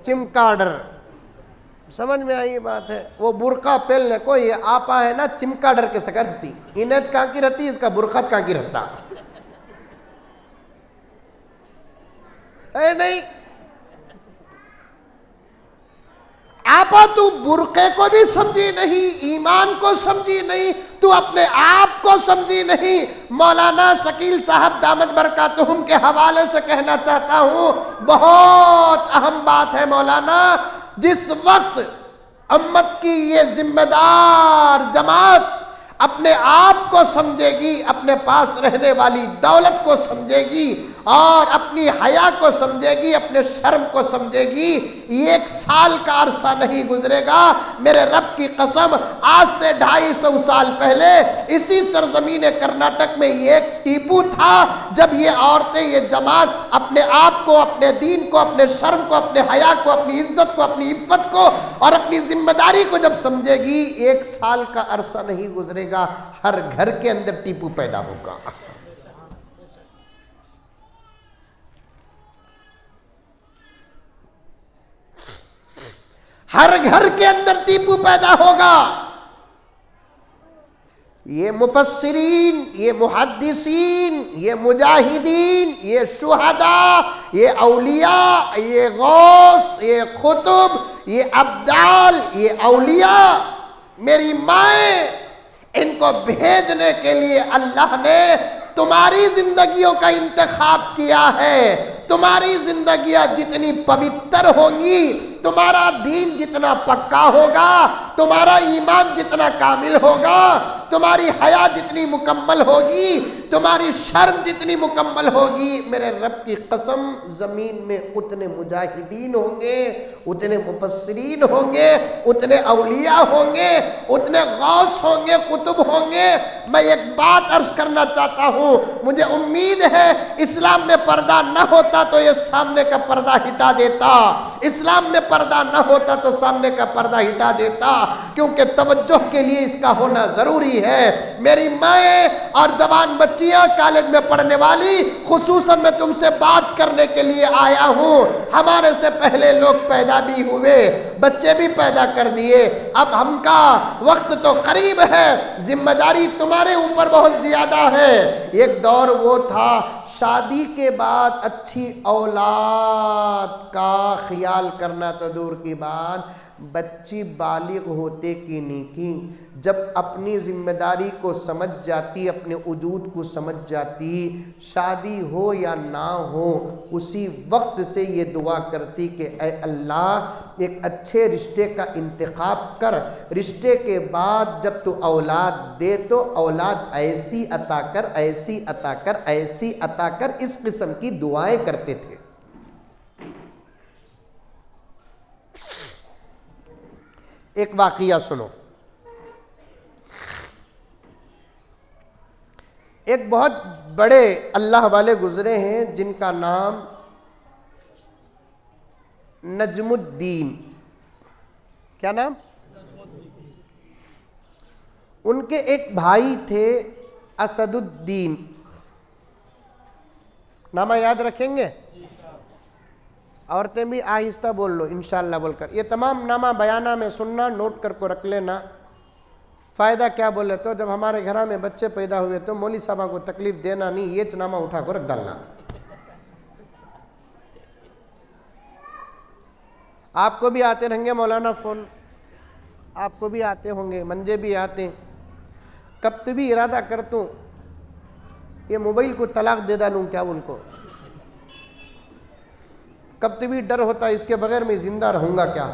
चिमकाडर। समझ में आई बात है? वो बुर्का पहनने को ये आपा है ना, चिमकाडर के सकर रहती, इनेज कहाँ की रहती, इसका बुर्खत कहाँ की रहता है? नहीं आपा, तू बुर्के को भी समझी नहीं, ईमान को समझी नहीं, तू अपने आप को समझी नहीं। मौलाना शकील साहब दामद बरकातुहुम के हवाले से कहना चाहता हूं, बहुत अहम बात है मौलाना। जिस वक्त उम्मत की ये जिम्मेदार जमात अपने आप को समझेगी, अपने पास रहने वाली दौलत को समझेगी और अपनी हया को समझेगी, अपने शर्म को समझेगी, 1 साल का अरसा नहीं गुजरेगा, मेरे रब की कसम, आज से 250 साल पहले इसी सरजमीन कर्नाटक में एक टीपू था। जब ये औरतें, ये जमात अपने आप को, अपने दीन को, अपने शर्म को, अपने हया को, अपनी इज्जत को, अपनी इफ्फत को और अपनी जिम्मेदारी को जब समझेगी, 1 साल का अरसा नहीं गुजरेगा, हर घर के अंदर टीपू पैदा होगा। हर घर के अंदर टीपू पैदा होगा। ये मुफस्सिरीन, ये मुहद्दिसीन, ये मुजाहिदीन, ये शुहदा, ये औलिया, ये गौस, ये खुतुब, ये अब्दाल, ये औलिया, मेरी माएँ, इनको भेजने के लिए अल्लाह ने तुम्हारी जिंदगियों का इंतखाब किया है। तुम्हारी जिंदगियां जितनी पवित्र होंगी, तुम्हारा दीन जितना पक्का होगा, तुम्हारा ईमान जितना कामिल होगा, तुम्हारी हया जितनी मुकम्मल होगी, तुम्हारी शर्म जितनी मुकम्मल होगी, मेरे रब की कसम, ज़मीन में उतने मुजाहिदीन होंगे, उतने मुफस्सिरीन होंगे, उतने औलिया होंगे, उतने गौस होंगे, कुतुब होंगे। मैं एक बात अर्ज करना चाहता हूँ, मुझे उम्मीद है इस्लाम में पर्दा न होता तो ये सामने का पर्दा हटा देता, इस्लाम में पर्दा न होता तो सामने का पर्दा हटा देता, क्योंकि तवज्जो के लिए इसका होना जरूरी है। मेरी माएँ और जवान बच्चियां, कॉलेज में पढ़ने वाली, खुसूसन मैं तुमसे बात करने के लिए आया हूँ। हमारे से पहले लोग पैदा भी हुए, बच्चे भी पैदा कर दिए, अब हमका वक्त तो करीब है, जिम्मेदारी तुम्हारे ऊपर बहुत ज्यादा है। एक दौर वो था, शादी के बाद अच्छी औलाद का ख्याल करना तो दूर की बात, बच्ची बालिग होते की नीकी, जब अपनी जिम्मेदारी को समझ जाती, अपने वजूद को समझ जाती, शादी हो या ना हो, उसी वक्त से ये दुआ करती कि ऐ अल्लाह एक अच्छे रिश्ते का इंतखाब कर, रिश्ते के बाद जब तू औलाद दे तो औलाद ऐसी अता कर, ऐसी अता कर, ऐसी अता कर, इस किस्म की दुआएं करते थे। एक वाक़िया सुनो। एक बहुत बड़े अल्लाह वाले गुजरे हैं जिनका नाम नजमुद्दीन, क्या नाम? उनके एक भाई थे असदुद्दीन, नामा याद रखेंगे? औरतें भी आहिस्ता बोल लो इंशाअल्लाह बोलकर। ये तमाम नामा बयाना में सुनना, नोट कर को रख लेना। फ़ायदा क्या बोले तो, जब हमारे घर में बच्चे पैदा हुए तो मौली साहबा को तकलीफ देना नहीं, ये नामा उठा कर रख डालना। आपको भी आते रहेंगे मौलाना फ़ोन, आपको भी आते होंगे, मंजे भी आते। कब तो भी इरादा कर तूँ ये मोबाइल को तलाक दे डालूँ क्या उनको, कब तो भी डर होता इसके बगैर मैं जिंदा रहूँगा क्या।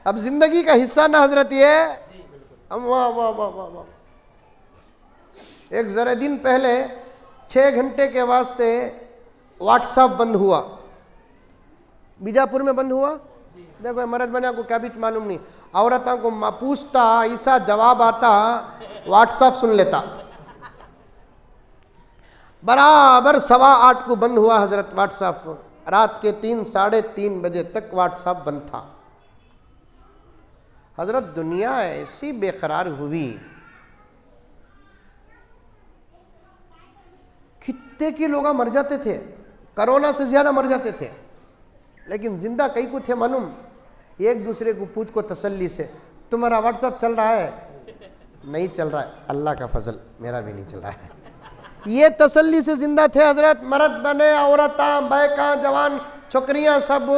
अब जिंदगी का हिस्सा ना हजरत ये। वाह वाह वाह वाह वाह। एक जरा दिन पहले 6 घंटे के वास्ते व्हाट्सएप बंद हुआ, बीजापुर में बंद हुआ। देखो मर्द बना को क्या भी मालूम नहीं, औरतों को पूछता ऐसा जवाब आता, व्हाट्सएप सुन लेता। बराबर 8:15 को बंद हुआ हजरत व्हाट्सएप। रात के 3 साढ़े 3 बजे तक व्हाट्सएप बंद था। हजरत दुनिया ऐसी बेकरार हुई, कितने के लोग मर जाते थे, कोरोना से ज्यादा मर जाते थे, लेकिन जिंदा कई को थे मालूम। एक दूसरे को पूछ को तसल्ली से, तुम्हारा व्हाट्सएप चल रहा है? नहीं चल रहा है, अल्लाह का फजल मेरा भी नहीं चल रहा है। ये तसल्ली से जिंदा थे हजरत। मर्द बने, औरतां, बैका, जवान, छोकरियां सब,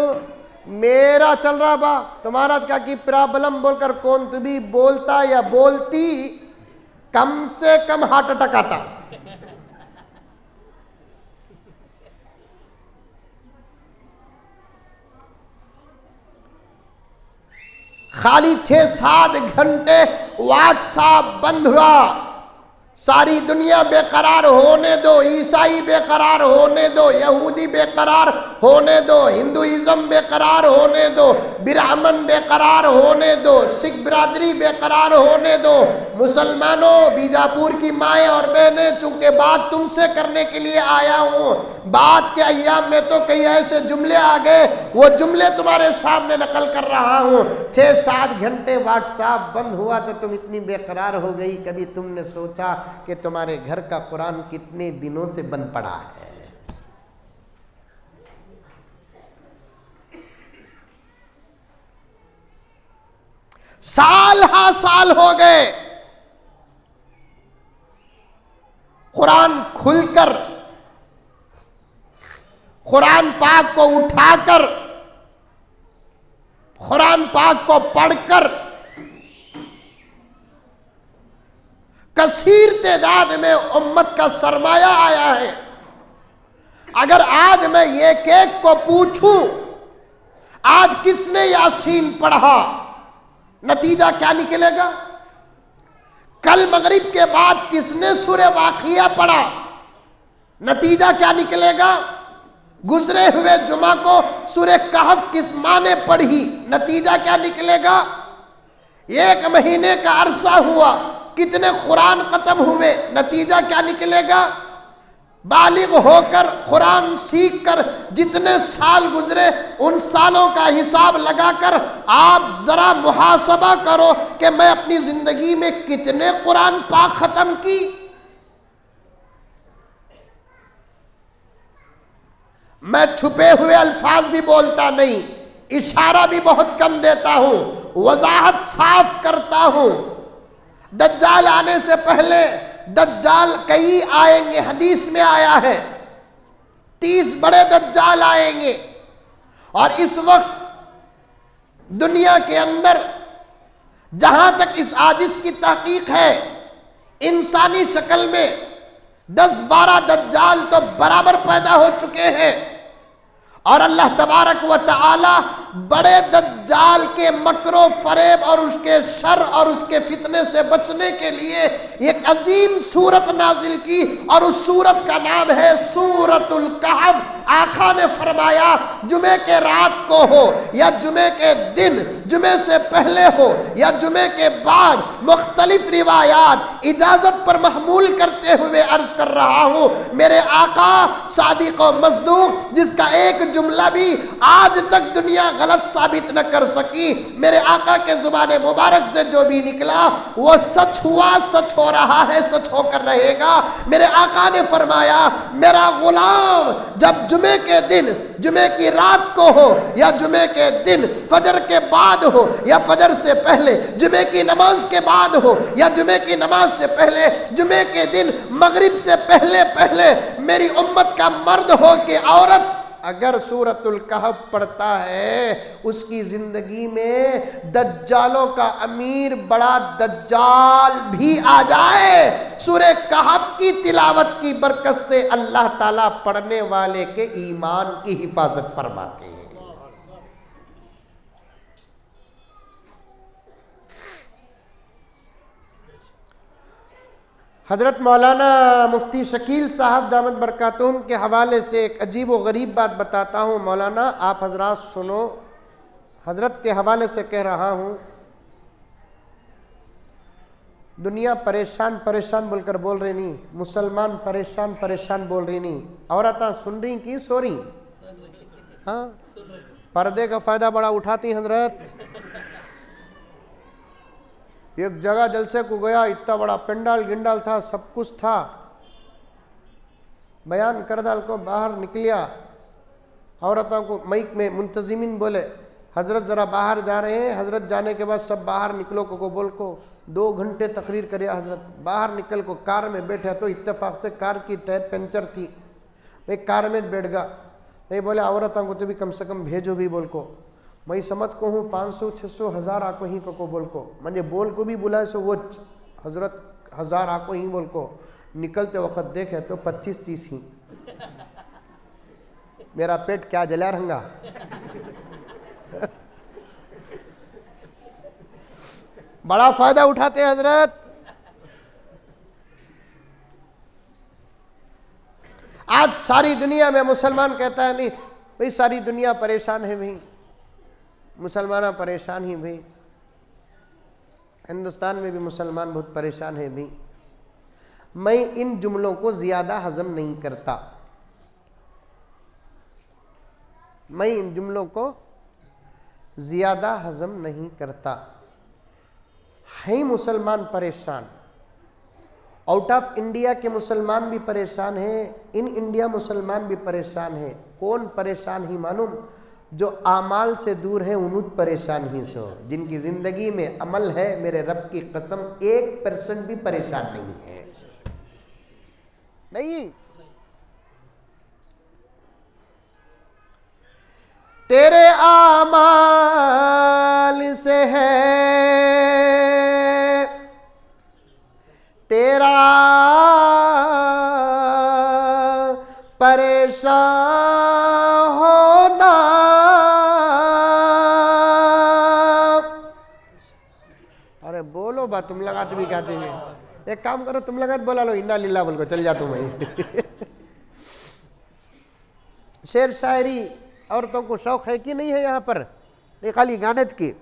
मेरा चल रहा बा, तुम्हारा क्या की प्रॉब्लम बोलकर कौन तो भी बोलता या बोलती, कम से कम हार्ट अटैक आता। खाली 6-7 घंटे व्हाट्सएप बंद हुआ। सारी दुनिया बेकरार होने दो, ईसाई बेकरार होने दो, यहूदी बेकरार होने दो, हिंदुइज्म बेकरार होने दो, ब्राह्मण बेकरार होने दो, सिख बिरादरी बेकरार होने दो। मुसलमानों, बीजापुर की माएँ और बहनें, चूंकि बात तुमसे करने के लिए आया हूँ, बात के अय्याम में तो कई ऐसे जुमले आ गए, वो जुमले तुम्हारे सामने नकल कर रहा हूँ। 6-7 घंटे व्हाट्सएप बंद हुआ तो तुम इतनी बेकरार हो गई, कभी तुमने सोचा कि तुम्हारे घर का कुरान कितने दिनों से बंद पड़ा है? साल हा साल हो गए कुरान खुलकर, कुरान पाक को उठाकर, कुरान पाक को पढ़कर कसीर तादाद में उम्मत का सरमाया आया है। अगर आज मैं एक एक को पूछूं आज किसने यासीन पढ़ा, नतीजा क्या निकलेगा? कल मगरिब के बाद किसने सूरह वाक़िया पढ़ा, नतीजा क्या निकलेगा? गुजरे हुए जुमा को सूरह कहफ किस माँ ने पढ़ी, नतीजा क्या निकलेगा? एक महीने का अरसा हुआ, कितने कुरान खत्म हुए, नतीजा क्या निकलेगा? बालिग होकर कुरान सीखकर जितने साल गुजरे उन सालों का हिसाब लगाकर आप जरा मुहासबा करो कि मैं अपनी जिंदगी में कितने कुरान पाक खत्म की। मैं छुपे हुए अल्फाज भी बोलता नहीं, इशारा भी बहुत कम देता हूं, वजाहत साफ करता हूं। दज्जाल आने से पहले दज्जाल कई आएंगे, हदीस में आया है 30 बड़े दज्जाल आएंगे। और इस वक्त दुनिया के अंदर जहां तक इस आजिज की तहकीक है, इंसानी शक्ल में 10-12 दज्जाल तो बराबर पैदा हो चुके हैं। और अल्लाह तबारक व तआला बड़े दज्जाल के मकरो फरेब और उसके शर और उसके फितने से बचने के लिए एक अजीम सूरत नाजिल की, और उस सूरत का नाम है सूरतुल कहफ। आका ने फरमाया जुमे के रात को हो या जुमे के दिन, जुमे से पहले हो या जुमे के बाद, मुख्तलिफ रिवायात इजाजत पर महमूल करते हुए अर्ज कर रहा हूं, मेरे आका सादिक व मज़दूक जिसका एक जुमला भी आज तक दुनिया गलत साबित न कर सकी, मेरे आका के जुबान मुबारक से जो भी निकला वो सच हुआ, सच हो रहा है, सच होकर रहेगा। मेरे आका ने फरमाया मेरा गुलाम जब जुमे के दिन, जुमे की रात को हो या जुमे के दिन, फजर के बाद हो या फजर से पहले, जुमे की नमाज के बाद हो या जुमे की नमाज से पहले, जुमे के दिन मगरिब से पहले पहले मेरी उम्मत का मर्द हो कि औरत अगर सूरतुल कहफ पढ़ता है उसकी जिंदगी में दज्जालों का अमीर बड़ा दज्जाल भी आ जाए, सूरह कहफ की तिलावत की बरकत से अल्लाह ताला पढ़ने वाले के ईमान की हिफाजत फरमाते हैं। हज़रत मौलाना मुफ्ती शकील साहब दामद बरकातुहुम के हवाले से एक अजीब व गरीब बात बताता हूँ। मौलाना आप हजरात सुनो, हजरत के हवाले से कह रहा हूँ, दुनिया परेशान परेशान बोलकर बोल रही नहीं, मुसलमान परेशान परेशान बोल रही नहीं, औरतें सुन रही कि सो रही? हाँ, पर्दे का फ़ायदा बड़ा उठाती हजरत। एक जगह जलसे को गया, इतना बड़ा पंडाल गिंडाल था, सब कुछ था, बयान कर डाल को बाहर निकलिया, औरतों को माइक में मुंतजिमिन बोले हजरत ज़रा बाहर जा रहे हैं। हजरत जाने के बाद सब बाहर निकलो को बोल को 2 घंटे तकरीर करे हजरत। बाहर निकल को कार में बैठे तो इत्तेफाक से कार की टायर पंचर थी, मैं कार में बैठ गया। मैं बोले औरतों को तो भी कम से कम भेजो भी बोल को, मैं समझ को हूँ 500-600 हज़ार आको ही को बोल को, मुझे बोल को भी बुलाए सो वो हजरत 1000 आको ही बोल को। निकलते वक्त देखे तो 25-30 ही। मेरा पेट क्या जला रहूंगा। बड़ा फायदा उठाते हैं हजरत। आज सारी दुनिया में मुसलमान कहता है नहीं भाई, सारी दुनिया परेशान है भाई, मुसलमान परेशान ही भाई, हिंदुस्तान में भी मुसलमान बहुत परेशान है भाई। मैं इन जुमलों को ज़्यादा हजम नहीं करता, मैं इन जुमलों को ज़्यादा हजम नहीं करता। है मुसलमान परेशान, आउट ऑफ इंडिया के मुसलमान भी परेशान हैं, इन इंडिया मुसलमान भी परेशान हैं। कौन परेशान ही मालूम? जो आमाल से दूर है उन्हें परेशान ही सो, जिनकी जिंदगी में अमल है, मेरे रब की कसम 1% भी परेशान नहीं है। नहीं, तेरे आमाल से है तेरा परेशान होना। अरे बोलो बा, तुम लगा तो भी कहते हैं। एक काम करो, तुम लगा बोला लो इन्ना लिल्लाह बोल को चल जा तुम। शेर शायरी औरतों को शौक है कि नहीं है यहाँ पर? ये खाली गाने की।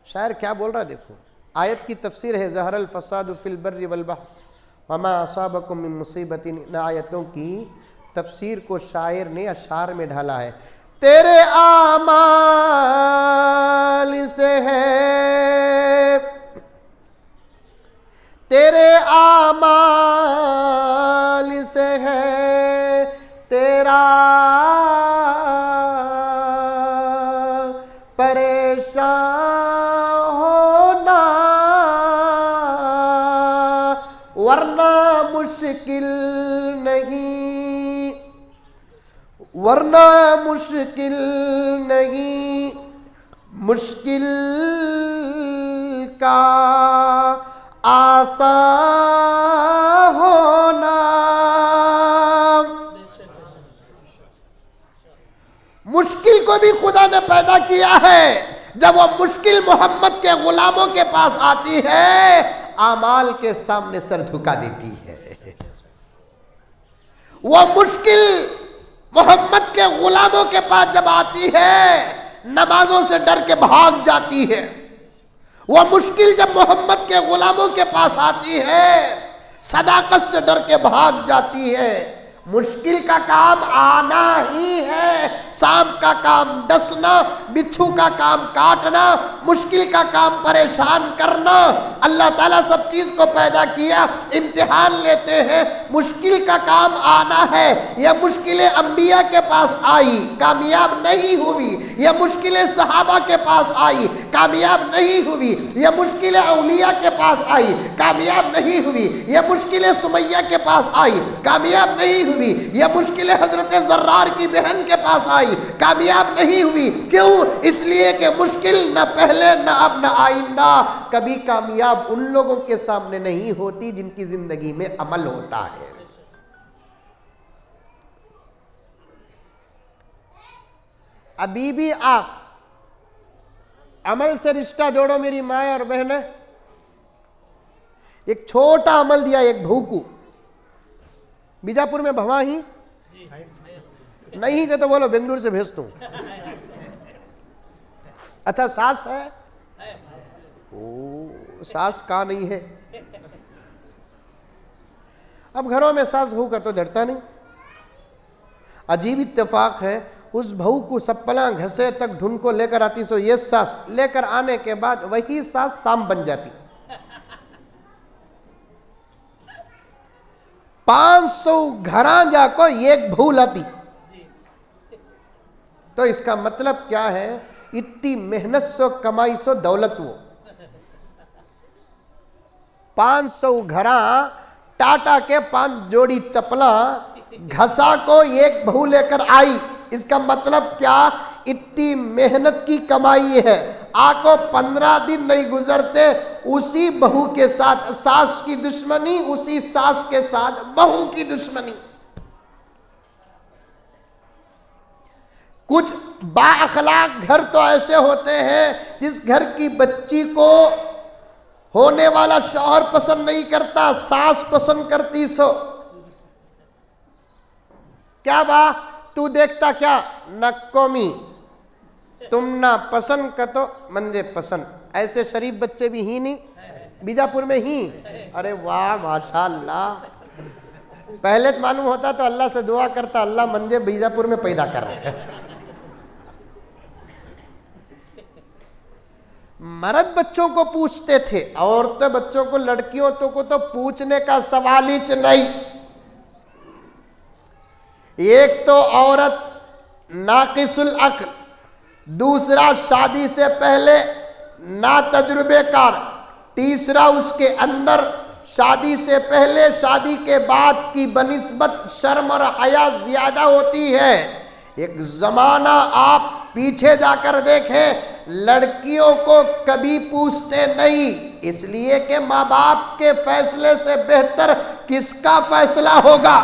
शायर क्या बोल रहा है देखो। आयत की तफसीर है ज़हरल फसादु फिल बर्रि वल बहर वमा असाबकुम मिन मुसीबतिन। इन आयतों की तफसीर को शायर ने अशार में ढाला है। तेरे आमाल से है तेरे आमाल से है तेरा परेशान होना, वरना मुश्किल नहीं, वरना मुश्किल नहीं, मुश्किल का आसान होना। मुश्किल को भी खुदा ने पैदा किया है। जब वो मुश्किल मोहम्मद के गुलामों के पास आती है, आमाल के सामने सर झुका देती है। वो मुश्किल मोहम्मद के गुलामों के पास जब आती है, नमाजों से डर के भाग जाती है। वो मुश्किल जब मोहम्मद के गुलामों के पास आती है, सदाकत से डर के भाग जाती है। मुश्किल का काम आना ही है। सांप का काम डसना, बिच्छू का काम काटना, मुश्किल का काम परेशान करना। अल्लाह ताला सब चीज को पैदा किया, इम्तिहान लेते हैं। मुश्किल का काम आना है। यह मुश्किलें अंबिया के पास आई, कामयाब नहीं हुई। यह मुश्किलें सहाबा के पास आई, कामयाब नहीं हुई। यह मुश्किलें औलिया के पास आई, कामयाब नहीं हुई। यह मुश्किलें सुमैया के पास आई, कामयाब नहीं हुई। यह मुश्किलें हजरत जर्रार की बहन के पास आई, कामयाब नहीं हुई। क्यों? इसलिए कि मुश्किल न पहले न अब न आइंदा कभी कामयाब उन लोगों के सामने नहीं होती जिनकी जिंदगी में अमल होता है। अभी भी आप अमल से रिश्ता जोड़ो मेरी माए और बहनें। एक छोटा अमल दिया एक बहू को, बीजापुर में भवा ही नहीं है तो बोलो बेंगलुरु से भेज दूं। अच्छा सास है? ओ सास का नहीं है। अब घरों में सास बहू का तो झड़ता नहीं। अजीब इत्तेफाक है, उस बहू को सप्पला घसे तक ढूंढ को लेकर आती, सो ये सास लेकर आने के बाद वही सास शाम बन जाती। 500 घरा जाको एक बहू लाती। तो इसका मतलब क्या है? इतनी मेहनत सो कमाई सो दौलत। वो 500 घरा टाटा के 5 जोड़ी चपला घसा को एक बहू लेकर आई। इसका मतलब क्या? इतनी मेहनत की कमाई है। आपको 15 दिन नहीं गुजरते उसी बहू के साथ सास की दुश्मनी, उसी सास के साथ बहू की दुश्मनी। कुछ बाअखलाक घर तो ऐसे होते हैं जिस घर की बच्ची को होने वाला शौहर पसंद नहीं करता, सास पसंद करती। सो क्या बा तू देखता क्या नक्कोमी, तुम ना पसंद का तो मंजे पसंद। ऐसे शरीफ बच्चे भी ही नहीं बीजापुर में ही। अरे वाह माशाअल्लाह। पहले तो मालूम होता तो अल्लाह से दुआ करता, अल्लाह मंजे बीजापुर में पैदा कर रहे हैं। मर्द बच्चों को पूछते थे, औरतें बच्चों को, लड़कियों को तो पूछने का सवाल ही नहीं। एक तो औरत नाकिसुल अक्ल, दूसरा शादी से पहले ना तजुर्बेकार, तीसरा उसके अंदर शादी से पहले शादी के बाद की बनिस्बत शर्म और हया ज्यादा होती है। एक जमाना आप पीछे जाकर देखें, लड़कियों को कभी पूछते नहीं, इसलिए कि माँ बाप के फैसले से बेहतर किसका फैसला होगा।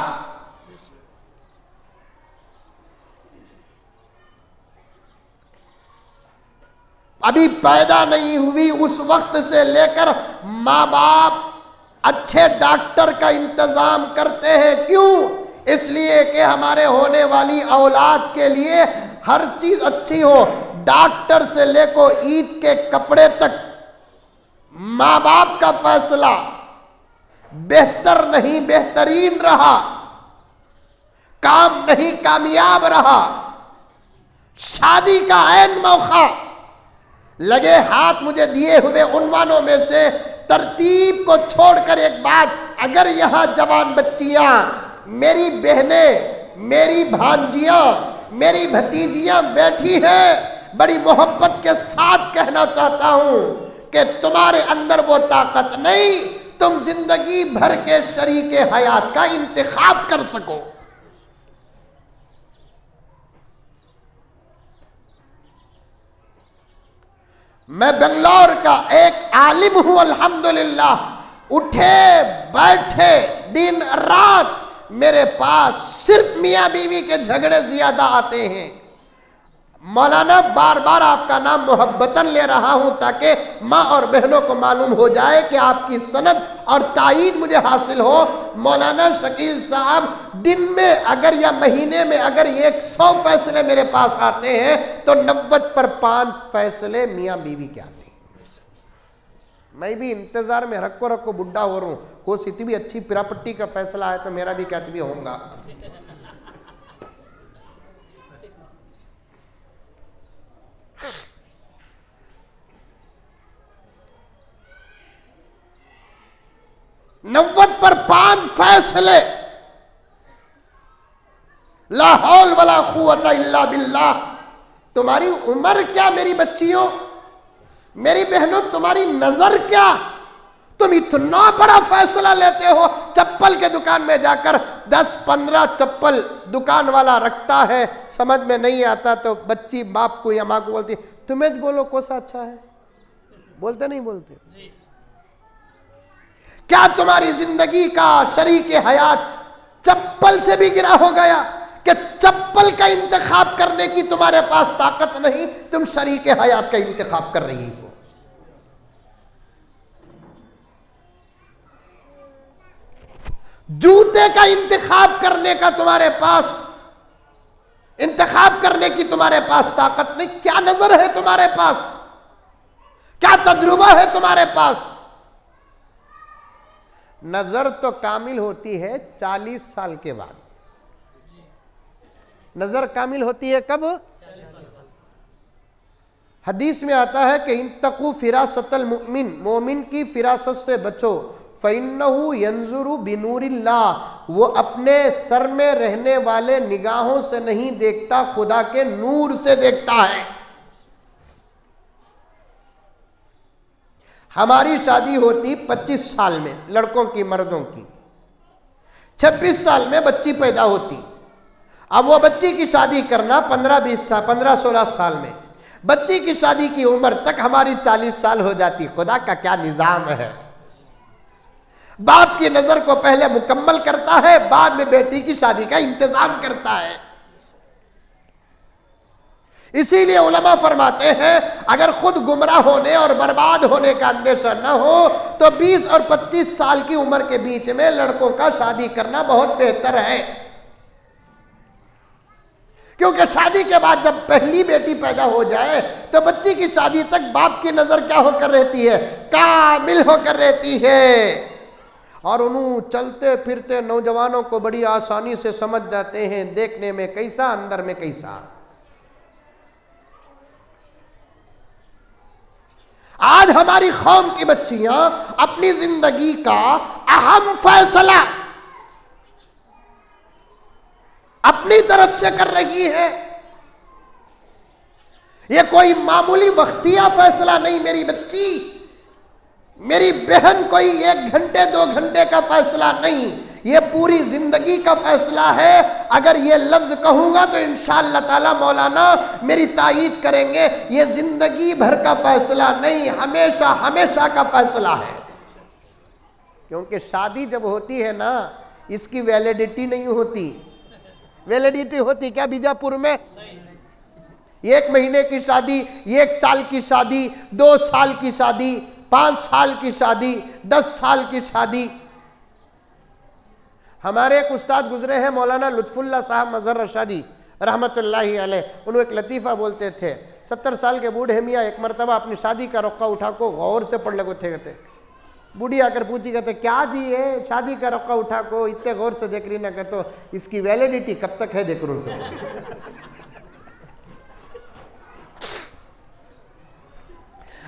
अभी पैदा नहीं हुई उस वक्त से लेकर माँ बाप अच्छे डॉक्टर का इंतजाम करते हैं। क्यों? इसलिए कि हमारे होने वाली औलाद के लिए हर चीज अच्छी हो। डॉक्टर से लेकर ईद के कपड़े तक माँ बाप का फैसला बेहतर नहीं बेहतरीन रहा, काम नहीं कामयाब रहा। शादी का ऐन मौका लगे हाथ, मुझे दिए हुए उन्वानों में से तरतीब को छोड़कर एक बात, अगर यहां जवान बच्चियां, मेरी बहनें, मेरी भांजियां, मेरी भतीजियां बैठी हैं, बड़ी मोहब्बत के साथ कहना चाहता हूं कि तुम्हारे अंदर वो ताकत नहीं तुम जिंदगी भर के शरीके हयात का इंतखाब कर सको। मैं बेंगलोर का एक आलिम हूं अल्हम्दुलिल्लाह, उठे बैठे दिन रात मेरे पास सिर्फ मियां बीवी के झगड़े ज्यादा आते हैं। मौलाना बार बार आपका नाम मोहब्बतन ले रहा हूं ताकि माँ और बहनों को मालूम हो जाए कि आपकी सनद और तायीद मुझे हासिल हो। मौलाना शकील साहब दिन में अगर या महीने में अगर 100 फैसले मेरे पास आते हैं तो 90 पर 5 फैसले मियाँ बीवी के आते हैं। मैं भी इंतजार में रखो बुढ़ा हो रहा हूं, को इतनी भी अच्छी पिरापट्टी का फैसला है तो मेरा भी कैद भी होगा। नव्वद पर 5 फैसले, ला हौल वला कुव्वता इल्ला बिल्लाह। तुम्हारी उम्र क्या मेरी बच्चियों, मेरी बहनों, तुम्हारी नजर क्या? तुम इतना बड़ा फैसला लेते हो। चप्पल के दुकान में जाकर 10-15 चप्पल दुकान वाला रखता है, समझ में नहीं आता तो बच्ची बाप को या माँ को बोलती तुम्हें बोलो कौन सा अच्छा है, बोलते नहीं बोलते? क्या तुम्हारी जिंदगी का शरीके हयात चप्पल से भी गिरा हो गया कि चप्पल का इंतखाब करने की तुम्हारे पास ताकत नहीं, तुम शरीके हयात का इंतखाब कर रही हो। जूते का इंतखाब करने का तुम्हारे पास, इंतखाब करने की तुम्हारे पास ताकत नहीं। क्या नजर है तुम्हारे पास, क्या तजुर्बा है तुम्हारे पास? नजर तो कामिल होती है 40 साल के बाद। नजर कामिल होती है कब? हदीस में आता है कि इंतकू फिरासतल मुमिन, मोमिन की फिरासत से बचो। फ़इन्नहु यंजुरु बिनूरिल्लाह, वो अपने सर में रहने वाले निगाहों से नहीं देखता, खुदा के नूर से देखता है। हमारी शादी होती 25 साल में लड़कों की, मर्दों की 26 साल में बच्ची पैदा होती। अब वो बच्ची की शादी करना 15-16 साल में, बच्ची की शादी की उम्र तक हमारी 40 साल हो जाती। खुदा का क्या निजाम है। बाप की नजर को पहले मुकम्मल करता है, बाद में बेटी की शादी का इंतजाम करता है। इसीलिए उलमा फरमाते हैं अगर खुद गुमराह होने और बर्बाद होने का अंदेशा न हो तो 20 और 25 साल की उम्र के बीच में लड़कों का शादी करना बहुत बेहतर है। क्योंकि शादी के बाद जब पहली बेटी पैदा हो जाए तो बच्ची की शादी तक बाप की नजर क्या होकर रहती है? कामिल होकर रहती है। और उन्होंने चलते फिरते नौजवानों को बड़ी आसानी से समझ जाते हैं, देखने में कैसा अंदर में कैसा। आज हमारी कौम की बच्चियां अपनी जिंदगी का अहम फैसला अपनी तरफ से कर रही है। ये कोई मामूली वक्तिया फैसला नहीं मेरी बच्ची, मेरी बहन, कोई 1 घंटे 2 घंटे का फैसला नहीं, ये पूरी जिंदगी का फैसला है। अगर ये लफ्ज कहूंगा तो इंशाअल्लाह ताला मौलाना मेरी तायीद करेंगे, ये जिंदगी भर का फैसला नहीं, हमेशा हमेशा का फैसला है। क्योंकि शादी जब होती है ना, इसकी वैलिडिटी नहीं होती। वैलिडिटी होती क्या बीजापुर में? 1 महीने की शादी, 1 साल की शादी, 2 साल की शादी, 5 साल की शादी, 10 साल की शादी। हमारे एक उस्ताद गुजरे हैं मौलाना लुत्फुल्लाह साहब मजहर रशादी रहमतुल्लाहि अलैह, उन्होंने एक लतीफ़ा बोलते थे, 70 साल के बूढ़े मियाँ एक मरतबा अपनी शादी का रुक्का उठा को गौर से पढ़ लगो थे। कहते बूढ़ी आकर पूछी, कहते क्या जी ये शादी का रुक्का उठा को इतने गौर से देख रही ना, कहते इसकी वैलिडिटी कब तक है देख रू से।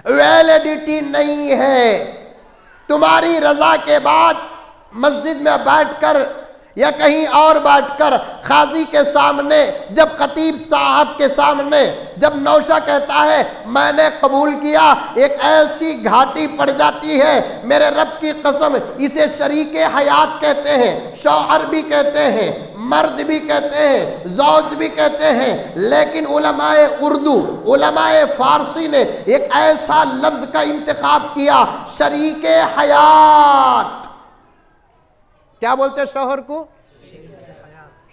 वैलिडिटी नहीं है। तुम्हारी रजा के बाद मस्जिद में बैठकर या कहीं और बैठकर खाजी के सामने, जब खतीब साहब के सामने जब नौशा कहता है मैंने कबूल किया, एक ऐसी घाटी पड़ जाती है, मेरे रब की कसम, इसे शरीके हयात कहते हैं, शौहर भी कहते हैं, मर्द भी कहते हैं, जौज भी कहते हैं। लेकिन उलमाए उर्दू, उलमाए फारसी ने एक ऐसा लफ्ज का इंतखाब किया, शरीके हयात। क्या बोलते हैं शौहर को?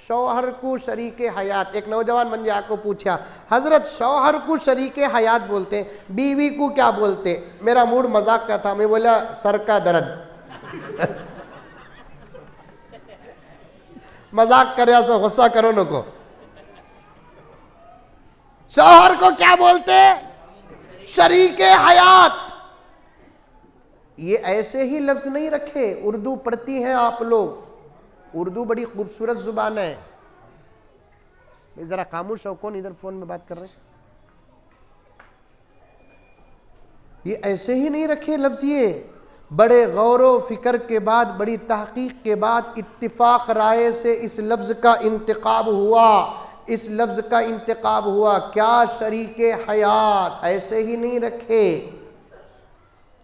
शौहर को शरीके हयात। एक नौजवान मंजे आको पूछा, हजरत शौहर को शरीके हयात बोलते हैं, बीवी को क्या बोलते? मेरा मूड मजाक का था, मैं बोला सर का दर्द। मजाक करे सो गुस्सा करो न को। शौहर को क्या बोलते? शरीके हयात। ये ऐसे ही लफ्ज नहीं रखे, उर्दू पढ़ती हैं आप लोग, उर्दू बड़ी खूबसूरत जुबान है। जरा खामोश हो, कौन इधर फोन में बात कर रहे हैं? ये ऐसे ही नहीं रखे लफ्ज, ये बड़े गौर फिक्र के बाद, बड़ी तहकीक के बाद इत्तिफाक राय से इस लफ्ज का इंतखाब हुआ, इस लफ्ज का इंतखाब हुआ। क्या शरीके हयात, ऐसे ही नहीं रखे।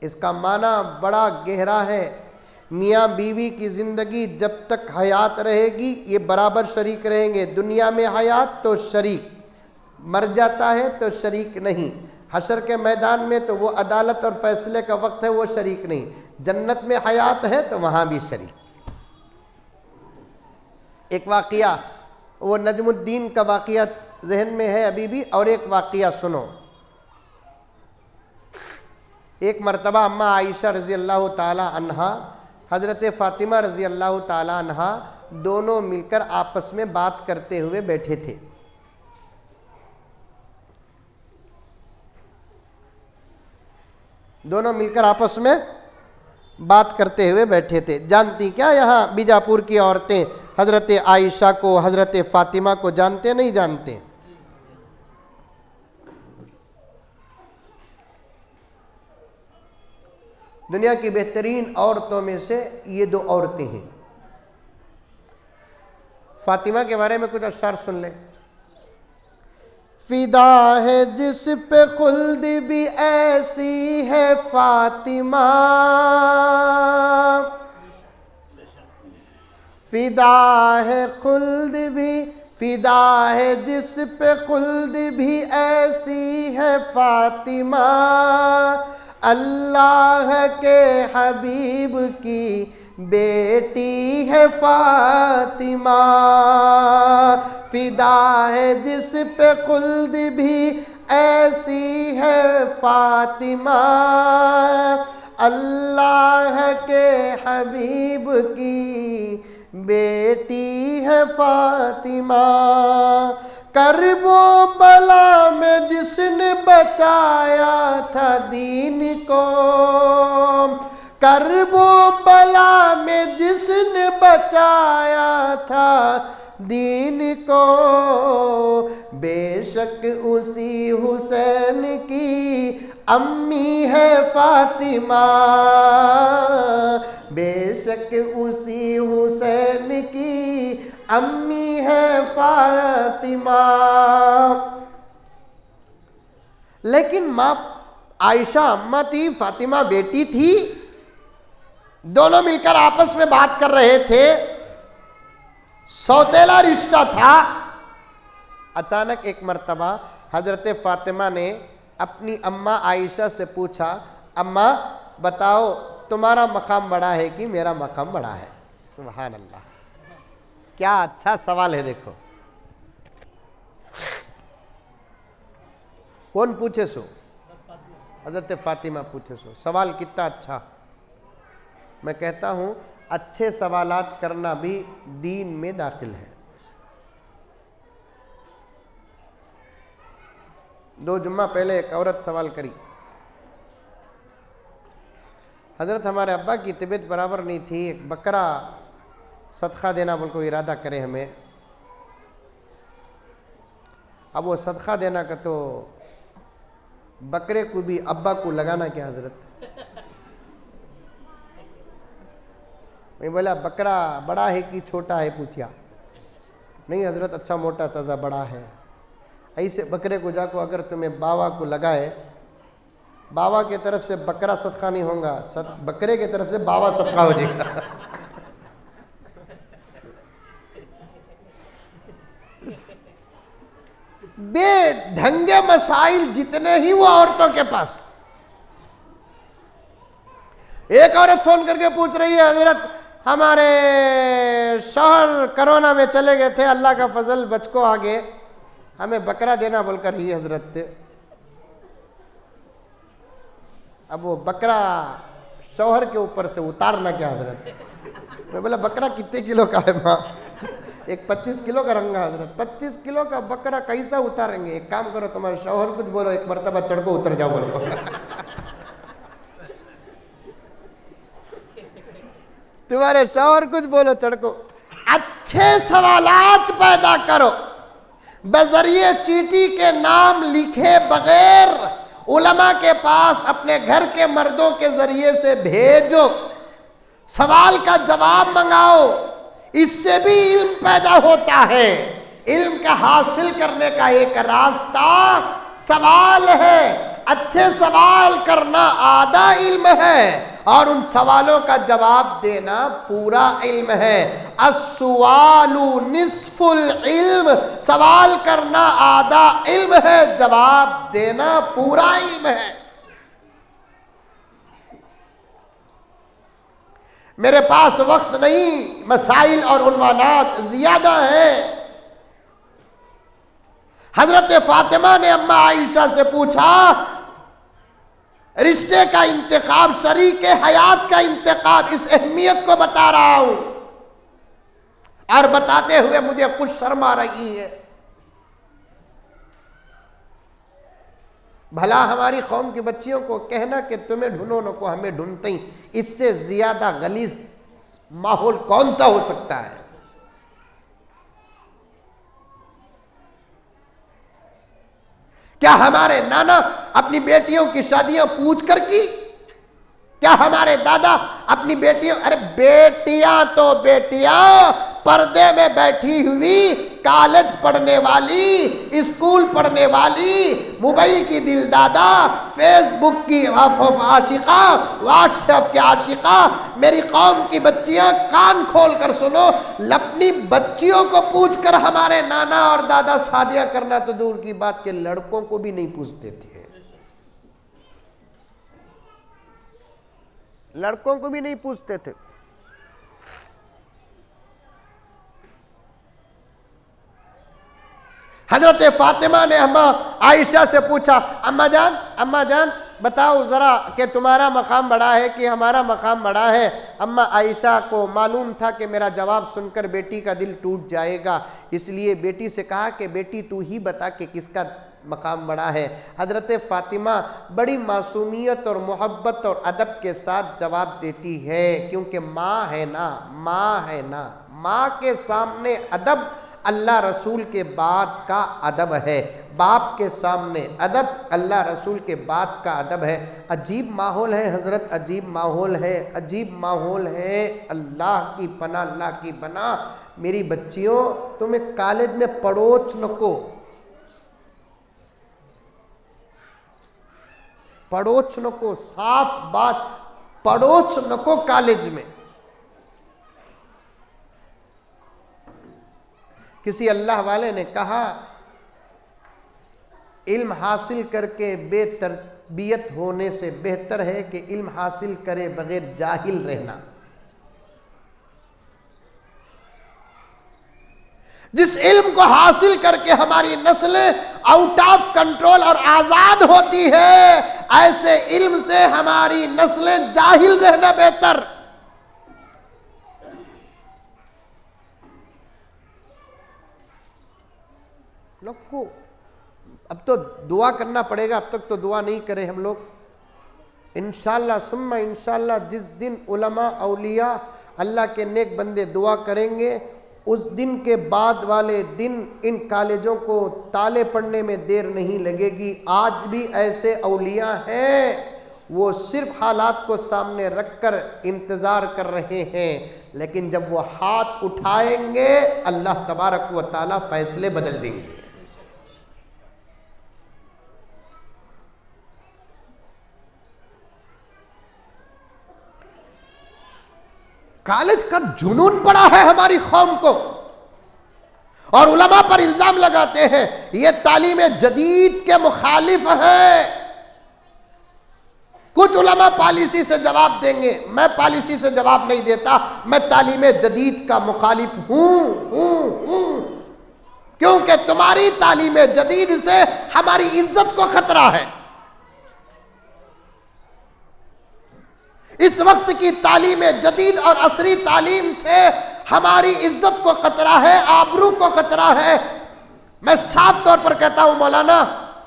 इसका माना बड़ा गहरा है। मियाँ बीवी की ज़िंदगी जब तक हयात रहेगी ये बराबर शरीक रहेंगे। दुनिया में हयात तो शरीक, मर जाता है तो शरीक नहीं। हशर के मैदान में तो वो अदालत और फैसले का वक्त है, वो शरीक नहीं। जन्नत में हयात है तो वहाँ भी शरीक। एक वाक़िया, वो नजमुद्दीन का वाक़िया जहन में है अभी भी, और एक वाक़िया सुनो। एक मरतबा अम्मा आयशा रज़ी अल्लाह ताला अन्हा, हज़रत फ़ातिमा रज़ी अल्लाह ताला अन्हा दोनों मिलकर आपस में बात करते हुए बैठे थे। दोनों मिलकर आपस में बात करते हुए बैठे थे। जानती क्या यहाँ बीजापुर की औरतें हज़रत आयशा को, हज़रत फ़ातिमा को जानते नहीं जानते? दुनिया की बेहतरीन औरतों में से ये 2 औरतें हैं। फातिमा के बारे में कुछ अशार सुन ले। फिदा है जिस पे खुल्द भी ऐसी है फातिमा, फिदा है खुल्द भी, फिदा है जिस पे खुल्द भी ऐसी है फातिमा, अल्लाह के हबीब की बेटी है फातिमा। फिदा है जिस पे खुल्द भी ऐसी है फातिमा, अल्लाह के हबीब की बेटी है फातिमा। करबो बला में जिसने बचाया था दीन को, करबो बला में जिसने बचाया था दीन को, बेशक उसी हुसैन की अम्मी है फातिमा, बेशक उसी हुसैन की अम्मी है फातिमा। लेकिन माँ आयशा अम्मा थी, फातिमा बेटी थी, दोनों मिलकर आपस में बात कर रहे थे, सौतेला रिश्ता था। अचानक एक मर्तबा हजरत फातिमा ने अपनी अम्मा आयशा से पूछा, अम्मा बताओ तुम्हारा मकाम बड़ा है कि मेरा मकाम बड़ा है? सुभान अल्लाह, क्या अच्छा सवाल है। देखो कौन पूछे सो? हजरत फातिमा पूछे सो। सवाल कितना अच्छा। मैं कहता हूं अच्छे सवालात करना भी दीन में दाखिल है। 2 जुम्मा पहले एक औरत सवाल करी, हजरत हमारे अब्बा की तबीयत बराबर नहीं थी, एक बकरा सदका देना बोल को इरादा करे हमें। अब वो सदका देना का तो बकरे को भी अब्बा को लगाना क्या हजरत? मैं बोला बकरा बड़ा है कि छोटा है पूछा? नहीं हजरत अच्छा मोटा ताज़ा बड़ा है। ऐसे बकरे को जाको अगर तुम्हें बावा को लगाए, बावा की तरफ से बकरा सदका नहीं होगा, बकरे की तरफ से बावा सदका हो जाएगा। बेढंगे मसाइल जितने ही वो औरतों के पास। एक औरत फोन करके पूछ रही है, हजरत हमारे शौहर कोरोना में चले गए थे, अल्लाह का फजल बचको आ गए, हमें बकरा देना बोलकर ही हजरत थे। अब वो बकरा शौहर के ऊपर से उतारना क्या हजरत? मैं बोला बकरा कितने किलो का है माँ? एक 25 किलो का रंगा हजरत। 25 किलो का बकरा कैसा उतारेंगे? एक काम करो, तुम्हारे शौहर कुछ बोलो, एक मरतबा चढ़को उतर जाओ बोलो। तुम्हारे शौहर कुछ बोलो, चढ़को। अच्छे सवालात पैदा करो, बजरिए चीटी के नाम लिखे बगैर उलमा के पास अपने घर के मर्दों के जरिए से भेजो, सवाल का जवाब मंगाओ, इससे भी इल्म पैदा होता है। इल्म का हासिल करने का एक रास्ता सवाल है। अच्छे सवाल करना आधा इल्म है और उन सवालों का जवाब देना पूरा इल्म है। अस्सवालु निस्फुल इल्म, सवाल करना आधा इल्म है, जवाब देना पूरा इल्म है। मेरे पास वक्त नहीं, मसाइल और उन्वानात ज्यादा हैं। हजरत फातिमा ने अम्मा आयशा से पूछा, रिश्ते का इंतखाब, शरीके हयात का इंतखाब, इस अहमियत को बता रहा हूं और बताते हुए मुझे कुछ शर्म आ रही है। भला हमारी कौम की बच्चियों को कहना कि तुम्हें ढूंढो न को हमें ढूंढते ही, इससे ज्यादा गलीज माहौल कौन सा हो सकता है? क्या हमारे नाना अपनी बेटियों की शादियां पूछ कर की? क्या हमारे दादा अपनी बेटियों, अरे बेटियां तो बेटियां, पर्दे में बैठी हुई, कॉलेज पढ़ने वाली, स्कूल पढ़ने वाली, मोबाइल की दिलदादा, फेसबुक की आशिका, व्हाट्सएप की आशिका, मेरी कौम की बच्चियां कान खोल कर सुनो, अपनी बच्चियों को पूछकर हमारे नाना और दादा शादियां करना तो दूर की बात के लड़कों को भी नहीं पूछते थे। लड़कों को भी नहीं पूछते थे। हजरत फातिमा ने अम्मा आयशा से पूछा, अम्मा जान बताओ जरा कि तुम्हारा मकाम बड़ा है कि हमारा मकाम बड़ा है? अम्मा आयशा को मालूम था कि मेरा जवाब सुनकर बेटी का दिल टूट जाएगा, इसलिए बेटी से कहा कि बेटी तू ही बता कि किसका मकाम बड़ा है। हजरत फातिमा बड़ी मासूमियत और मोहब्बत और अदब के साथ जवाब देती है, क्योंकि माँ है ना, माँ है ना, माँ के सामने अदब अल्लाह रसूल के बाद का अदब है, बाप के सामने अदब अल्लाह रसूल के बाद का अदब है। अजीब माहौल है हजरत, अजीब माहौल है, अजीब माहौल है। अल्लाह की पनाह, अल्लाह की पनाह। मेरी बच्चियों, तुम्हें कॉलेज में पड़ोच नको, पड़ोच नको, साफ बात, पड़ोच नको कॉलेज में। किसी अल्लाह वाले ने कहा, इल्म हासिल करके बेतरबियत होने से बेहतर है कि इल्म हासिल करे बगैर जाहिल रहना। जिस इल्म को हासिल करके हमारी नस्लें आउट ऑफ कंट्रोल और आजाद होती है, ऐसे इल्म से हमारी नस्लें जाहिल रहना बेहतर। लोग को अब तो दुआ करना पड़ेगा, अब तक तो दुआ नहीं करे हम लोग। इंशाअल्लाह सुम्मा इंशाअल्लाह जिस दिन उलमा औलिया अल्लाह के नेक बंदे दुआ करेंगे, उस दिन के बाद वाले दिन इन कॉलेजों को ताले पड़ने में देर नहीं लगेगी। आज भी ऐसे औलिया हैं, वो सिर्फ हालात को सामने रखकर इंतज़ार कर रहे हैं, लेकिन जब वो हाथ उठाएंगे अल्लाह तबारक व तआला फैसले बदल देंगे। कॉलेज का जुनून पड़ा है हमारी कौम को, और उलमा पर इल्जाम लगाते हैं ये तालीम जदीद के मुखालिफ है। कुछ उलमा पॉलिसी से जवाब देंगे, मैं पॉलिसी से जवाब नहीं देता, मैं तालीम जदीद का मुखालिफ हूं, क्योंकि तुम्हारी तालीम जदीद से हमारी इज्जत को खतरा है। इस वक्त की तालीम जदीद और असरी तालीम से हमारी इज्जत को खतरा है, आबरू को खतरा है। मैं साफ तौर पर कहता हूं मौलाना,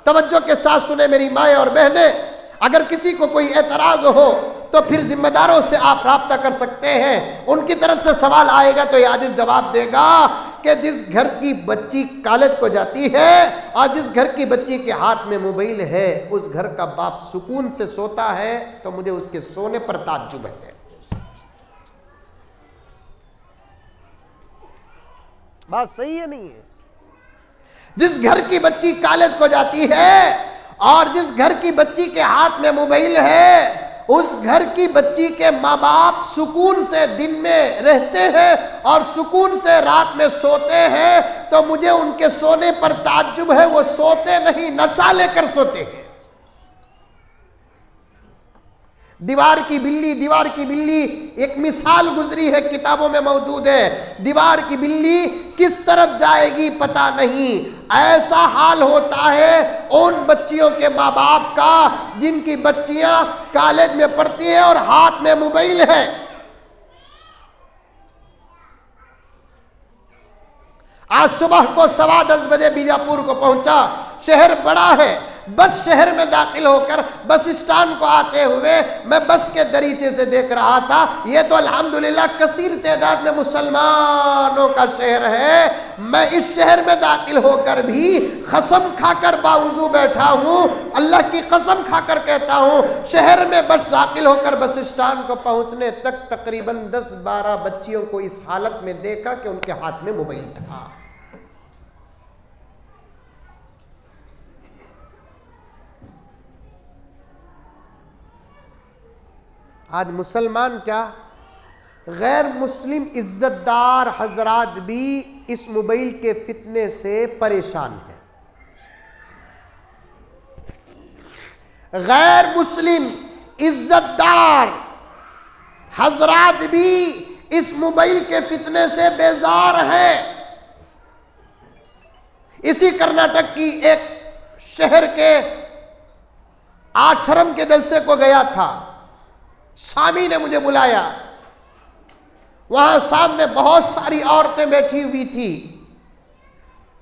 तवज्जो के साथ सुने मेरी माएँ और बहनें, अगर किसी को कोई एतराज हो तो फिर जिम्मेदारों से आप राब्ता कर सकते हैं। उनकी तरफ से सवाल आएगा तो यादिस जवाब देगा कि जिस घर की बच्ची कॉलेज को जाती है और जिस घर की बच्ची के हाथ में मोबाइल है, उस घर का बाप सुकून से सोता है, तो मुझे उसके सोने पर ताज्जुब है। बात सही है नहीं है? जिस घर की बच्ची कॉलेज को जाती है और जिस घर की बच्ची के हाथ में मोबाइल है, उस घर की बच्ची के माँ बाप सुकून से दिन में रहते हैं और सुकून से रात में सोते हैं, तो मुझे उनके सोने पर ताज्जुब है। वो सोते नहीं, नशा लेकर सोते हैं। दीवार की बिल्ली एक मिसाल गुजरी है, किताबों में मौजूद है। दीवार की बिल्ली किस तरफ जाएगी पता नहीं। ऐसा हाल होता है उन बच्चियों के माँ बाप का जिनकी बच्चियां कॉलेज में पढ़ती हैं और हाथ में मोबाइल है। आज सुबह को 10:15 बजे बीजापुर को पहुंचा। शहर बड़ा है, बस शहर में दाखिल होकर बस स्टैंड को आते हुए मैं बस के दरीचे से देख रहा था, ये तो अल्हम्दुलिल्लाह कसीर तादाद में मुसलमानों का शहर है। मैं इस शहर में दाखिल होकर भी कसम खाकर बावजू बैठा हूँ, अल्लाह की कसम खाकर कहता हूँ, शहर में बस दाखिल होकर बस स्टैंड को पहुँचने तक तकरीबन 10-12 बच्चियों को इस हालत में देखा कि उनके हाथ में मोबाइल था। आज मुसलमान क्या, गैर मुस्लिम इज्जतदार हजरात भी इस मोबाइल के फितने से परेशान हैं। गैर मुस्लिम इज्जतदार हजरात भी इस मोबाइल के फितने से बेजार हैं। इसी कर्नाटक की एक शहर के आश्रम के जलसे को गया था। स्वामी ने मुझे बुलाया, वहां सामने बहुत सारी औरतें बैठी हुई थी।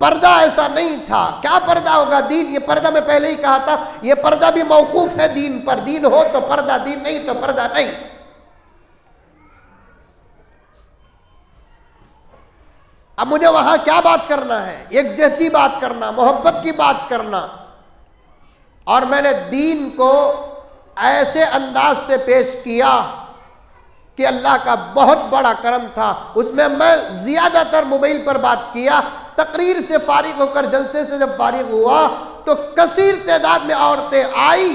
पर्दा ऐसा नहीं था, क्या पर्दा होगा, दीन। ये पर्दा मैं पहले ही कहा था, ये पर्दा भी मौकूफ है दीन पर। दीन हो तो पर्दा, दीन नहीं तो पर्दा नहीं। अब मुझे वहां क्या बात करना है, एक जहती बात करना, मोहब्बत की बात करना। और मैंने दीन को ऐसे अंदाज से पेश किया कि अल्लाह का बहुत बड़ा करम था। उसमें मैं ज्यादातर मोबाइल पर बात किया। तकरीर से फारिग होकर, जलसे से जब फारिग हुआ तो कसीर तादाद में औरतें आई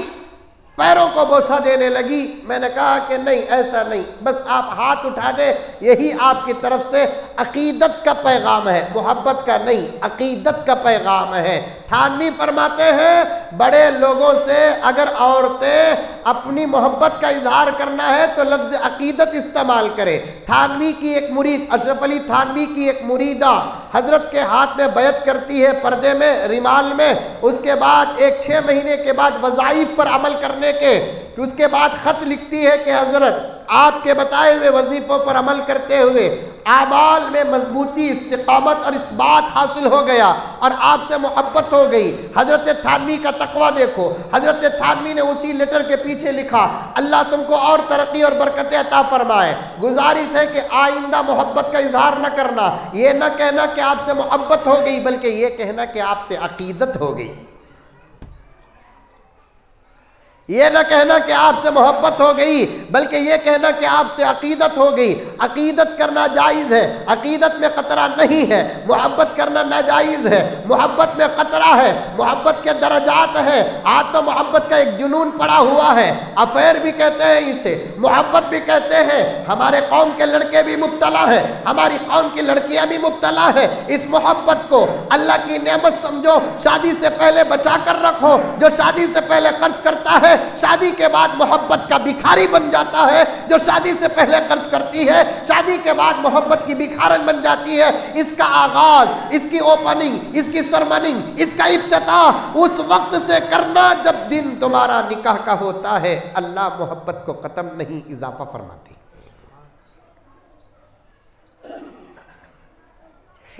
पैरों को बोसा देने लगी। मैंने कहा कि नहीं, ऐसा नहीं, बस आप हाथ उठा दे, यही आपकी तरफ से अकीदत का पैगाम है, मोहब्बत का नहीं, अकीदत का पैगाम है। थानवी फरमाते हैं बड़े लोगों से अगर औरतें अपनी मोहब्बत का इजहार करना है तो लफ्ज़ अकीदत इस्तेमाल करें। थानवी की एक मुरीद, अशरफ अली थानवी की एक मुरीदा हजरत के हाथ में बैत करती है, पर्दे में, रिमाल में। उसके बाद एक 6 महीने के बाद वज़ाइफ पर अमल करने के, उसके बाद ख़त लिखती है कि हजरत आपके बताए हुए वजीफों पर अमल करते हुए आमाल में मजबूती, इस्तिकामत और इस्बात हासिल हो गया और आपसे मोहब्बत हो गई। हजरत थानवी का तकवा देखो, हजरत थानवी ने उसी लेटर के पीछे लिखा, अल्लाह तुमको और तरक्की और बरकतें अता फरमाए। गुजारिश है कि आइंदा मोहब्बत का इजहार न करना, ये न कहना कि आपसे मोहब्बत हो गई, बल्कि ये कहना कि आपसे अकीदत हो गई। ये ना कहना कि आपसे मोहब्बत हो गई, बल्कि ये कहना कि आपसे अकीदत हो गई। अकीदत करना जायज़ है, अकीदत में ख़तरा नहीं है। मोहब्बत करना नाजायज़ है, मोहब्बत में ख़तरा है, मोहब्बत के दर्जात हैं। आज तो मोहब्बत का एक जुनून पड़ा हुआ है, अफेयर भी कहते हैं इसे, मोहब्बत भी कहते हैं। हमारे कौम के लड़के भी मुब्तला है, हमारी कौम की लड़कियां भी मुब्तला है। इस मोहब्बत को अल्लाह की नेमत समझो, शादी से पहले बचा कर रखो। जो शादी से पहले खर्च करता है शादी के बाद मोहब्बत का भिखारी बन जाता है। जो शादी से पहले खर्च करती है शादी के बाद मोहब्बत की भिखारन बन जाती है। इसका आगाज, इसकी ओपनिंग, इसकी सरमनिंग, इसका इफ्तिताह उस वक्त से करना जब दिन तुम्हारा निकाह का होता है। अल्लाह मोहब्बत को खत्म नहीं, इजाफा फरमाती।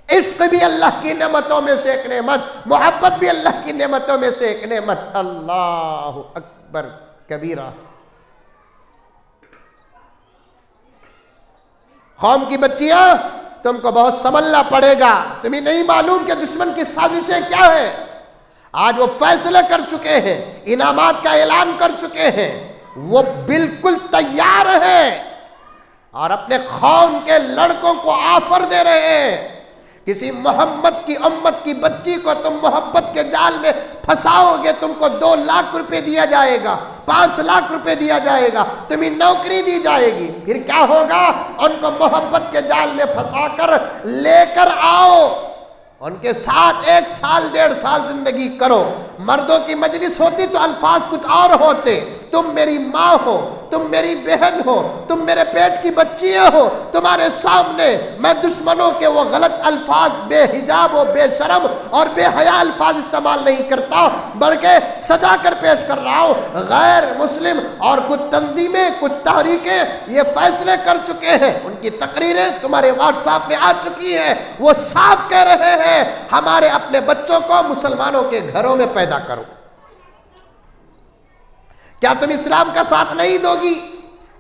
इश्क भी अल्लाह की नेमतों में से एक नेमत, मोहब्बत भी अल्लाह की नेमतों में से एक नेमत। अल्लाह अकबर कबीरा। कौम की बच्चियां, तुमको बहुत संभलना पड़ेगा। तुम्हें नहीं मालूम कि दुश्मन की साजिशें क्या है। आज वो फैसले कर चुके हैं, इनामात का ऐलान कर चुके हैं, वो बिल्कुल तैयार हैं और अपने कौम के लड़कों को ऑफर दे रहे हैं। किसी मोहम्मद की उम्मत की बच्ची को तुम मोहब्बत के जाल में फंसाओगे, तुमको 2 लाख रुपए दिया जाएगा, 5 लाख रुपए दिया जाएगा, तुम्हें नौकरी दी जाएगी। फिर क्या होगा? उनको मोहब्बत के जाल में फंसाकर लेकर आओ, उनके साथ 1 साल 1.5 साल जिंदगी करो। मर्दों की मजलिस होती तो अल्फाज कुछ और होते। तुम मेरी माँ हो, तुम मेरी बहन हो, तुम मेरे पेट की बच्चियां हो, तुम्हारे सामने मैं दुश्मनों के वो गलत अल्फाज, बेहिजाब और बेशरम और बेहया अल्फाज इस्तेमाल नहीं करता, बल्कि सजा कर पेश कर रहा हूं। गैर मुस्लिम और कुछ तंजीमें, कुछ तहरीकें ये फैसले कर चुके हैं, उनकी तकरीरें तुम्हारे व्हाट्सएप में आ चुकी है। वो साफ कह रहे हैं हमारे अपने बच्चों को मुसलमानों के घरों में पैदा करो। क्या तुम इस्लाम का साथ नहीं दोगी?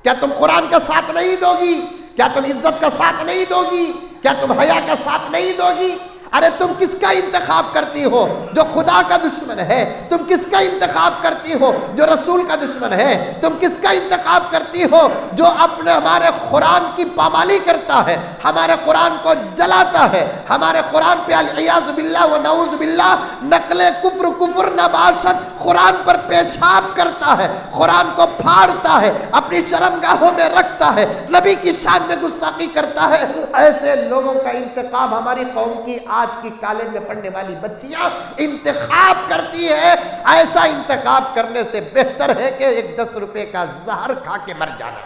क्या तुम कुरान का साथ नहीं दोगी? क्या तुम इज्जत का साथ नहीं दोगी? क्या तुम हया का साथ नहीं दोगी? अरे तुम किसका इंतखाब करती हो? जो खुदा का दुश्मन है। तुम किसका इंतखाब करती हो? जो रसूल का दुश्मन है। तुम किसका इंतखाब करती हो? जो अपने हमारे कुरान की पामाली करता है, हमारे कुरान को जलाता है, हमारे कुरान पे अल-इयाज़ बिल्लाह व नऊज़ बिल्लाह नकले कुफ्र नबाशत कुरान पर पेशाब करता है, कुरान को फाड़ता है, अपनी शर्मगाहों में रखता है, नबी की शान में गुस्ताखी करता है। ऐसे लोगों का इंतखाब हमारी कौम की आज की कॉलेज में पढ़ने वाली बच्चियां इंतखाब करती है। ऐसा इंतखाब करने से बेहतर है कि एक 10 रुपए का जहर खा के मर जाना।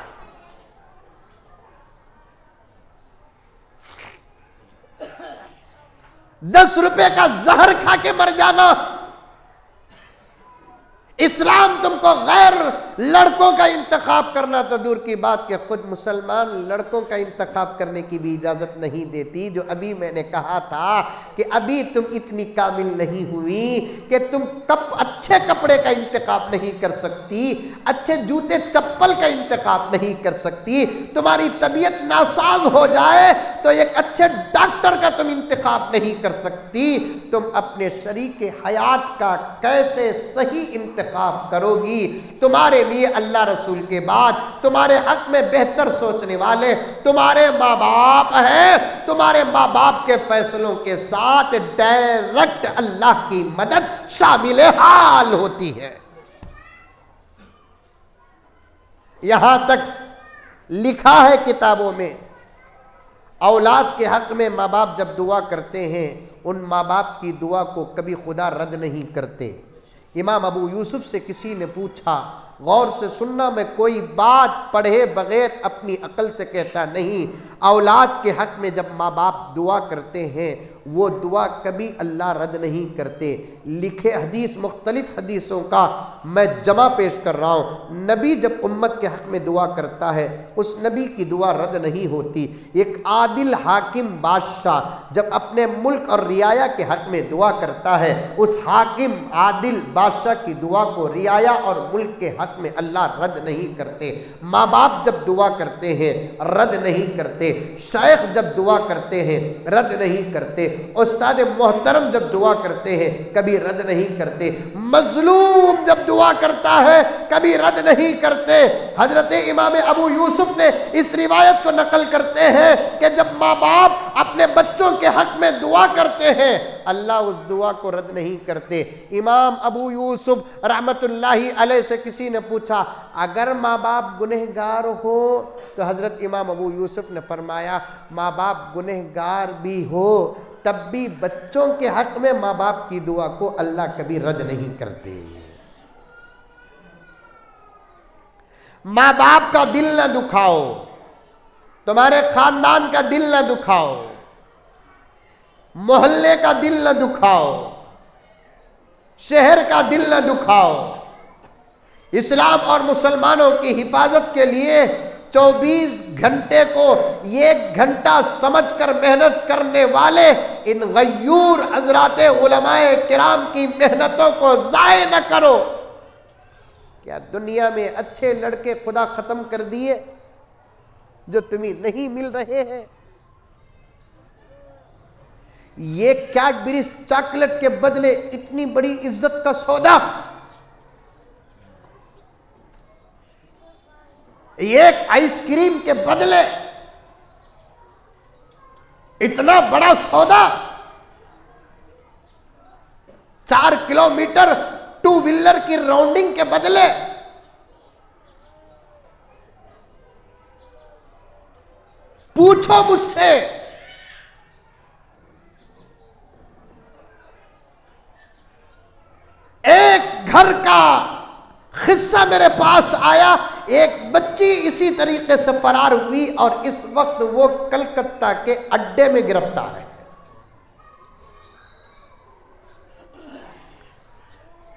₹10 का जहर खा के मर जाना। इस्लाम तुमको गैर लड़कों का इंतखाब करना तो दूर की बात के खुद मुसलमान लड़कों का इंतखाब करने की भी इजाज़त नहीं देती। जो अभी मैंने कहा था कि अभी तुम इतनी कामिल नहीं हुई कि तुम अच्छे कपड़े का इंतखाब नहीं कर सकती, अच्छे जूते चप्पल का इंतखाब नहीं कर सकती। तुम्हारी तबीयत नासाज हो जाए तो एक अच्छे डॉक्टर का तुम इंतखाब नहीं कर सकती। तुम अपने शरीके हयात का कैसे सही इंतखाब करोगी? तुम्हारे लिए अल्लाह रसूल के बाद तुम्हारे हक में बेहतर सोचने वाले तुम्हारे माँ बाप हैं। तुम्हारे माँ बाप के फैसलों के साथ डायरेक्ट अल्लाह की मदद शामिल हाल होती है। यहां तक लिखा है किताबों में, औलाद के हक में माँ बाप जब दुआ करते हैं, उन माँ बाप की दुआ को कभी खुदा रद्द नहीं करते। इमाम अबू यूसुफ से किसी ने पूछा, गौर से सुनना, मैं कोई बात पढ़े बगैर अपनी अकल से कहता नहीं, औलाद के हक में जब माँ बाप दुआ करते हैं, वो दुआ कभी अल्लाह रद्द नहीं करते। लिखे हदीस, मुख्तलिफ हदीसों का मैं जमा पेश कर रहा हूँ। नबी जब उम्मत के हक में दुआ करता है, उस नबी की दुआ रद्द नहीं होती। एक आदिल हाकिम बादशाह जब अपने मुल्क और रियाया के हक में दुआ करता है, उस हाकिम आदिल बादशाह की दुआ को रियाया और मुल्क के हक में अल्लाह रद्द नहीं करते। माँ बाप जब दुआ करते हैं रद्द नहीं करते, शेख जब दुआ करते हैं रद्द नहीं करते, उस्ताद मोहतरम जब दुआ करते हैं कभी रद्द नहीं करते, मजलूम जब दुआ करता है कभी रद्द नहीं करते। हजरत इमाम अबू यूसुफ ने इस रिवायत को नकल करते हैं कि जब माँ बाप अपने बच्चों के हक में दुआ करते हैं, अल्लाह उस दुआ को रद्द नहीं करते। इमाम अबू यूसुफ रहमतुल्लाहि अलैह से किसी ने पूछा, अगर माँ बाप गुनहगार हो, तो हजरत इमाम अबू यूसुफ ने फरमाया, माँ बाप गुनहगार भी हो तब भी बच्चों के हक में माँ बाप की दुआ को अल्लाह कभी रद्द नहीं करते। माँ बाप का दिल ना दुखाओ, तुम्हारे खानदान का दिल ना दुखाओ, मोहल्ले का दिल ना दुखाओ, शहर का दिल ना दुखाओ। इस्लाम और मुसलमानों की हिफाजत के लिए 24 घंटे को 1 घंटा समझकर मेहनत करने वाले इन गयूर हजराते उलमाए किराम की मेहनतों को जाये न करो। क्या दुनिया में अच्छे लड़के खुदा खत्म कर दिए जो तुम्हें नहीं मिल रहे हैं? ये कैडबरी चॉकलेट के बदले इतनी बड़ी इज्जत का सौदा, एक आइसक्रीम के बदले इतना बड़ा सौदा, 4 किलोमीटर 2 व्हीलर की राउंडिंग के बदले पूछो मुझसे, एक घर का किस्सा मेरे पास आया। एक बच्ची इसी तरीके से फरार हुई और इस वक्त वो कलकत्ता के अड्डे में गिरफ्तार है।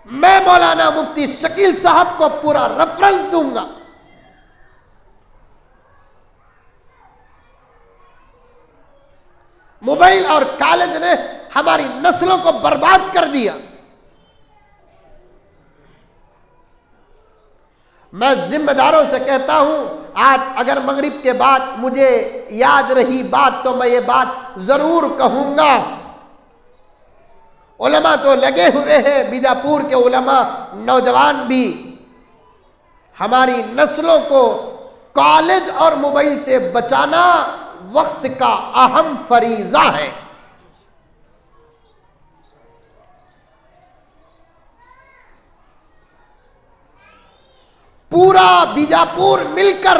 मैं मौलाना मुफ्ती शकील साहब को पूरा रेफरेंस दूंगा। मोबाइल और कॉलेज ने हमारी नस्लों को बर्बाद कर दिया। मैं जिम्मेदारों से कहता हूं, आज अगर मगरिब के बाद मुझे याद रही बात तो मैं ये बात जरूर कहूंगा। उलमा तो लगे हुए हैं, बीजापुर के उलमा नौजवान भी, हमारी नस्लों को कॉलेज और मोबाइल से बचाना वक्त का अहम फरीजा है। पूरा बीजापुर मिलकर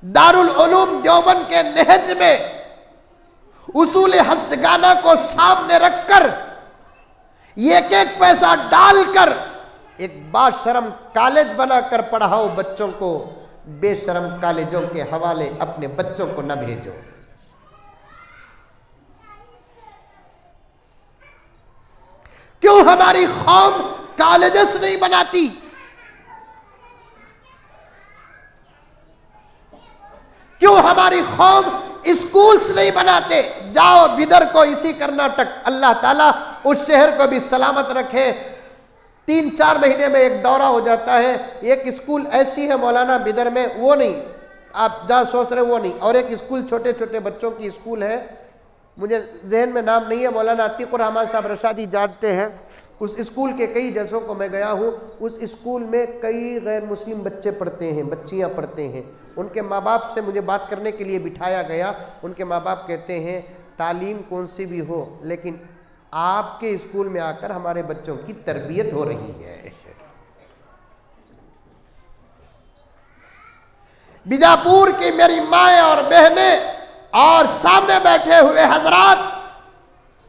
दारुल उलूम देवबंद के नहज में उसूल हस्तगाना को सामने रखकर एक एक पैसा डालकर एक बाशरम कॉलेज बनाकर पढ़ाओ बच्चों को। बेशरम कॉलेजों के हवाले अपने बच्चों को न भेजो। क्यों हमारी कौम कॉलेजेस नहीं बनाती? क्यों हमारी कौम स्कूल्स नहीं बनाते? जाओ बिदर को, इसी कर्नाटक, अल्लाह ताला उस शहर को भी सलामत रखे, 3-4 महीने में एक दौरा हो जाता है। एक स्कूल ऐसी है मौलाना बिदर में, वो नहीं आप जहाँ सोच रहे वो नहीं, और एक स्कूल छोटे छोटे बच्चों की स्कूल है, मुझे जहन में नाम नहीं है, मौलाना अतीकुर रहमान साहब रशादी जानते हैं। उस स्कूल के कई जलसों को मैं गया हूँ। उस स्कूल में कई गैर मुस्लिम बच्चे पढ़ते हैं, बच्चियाँ पढ़ते हैं। उनके माँ बाप से मुझे बात करने के लिए बिठाया गया। उनके माँ बाप कहते हैं तालीम कौन सी भी हो, लेकिन आपके स्कूल में आकर हमारे बच्चों की तरबियत हो रही है। बीजापुर की मेरी माएँ और बहनें और सामने बैठे हुए हजरात,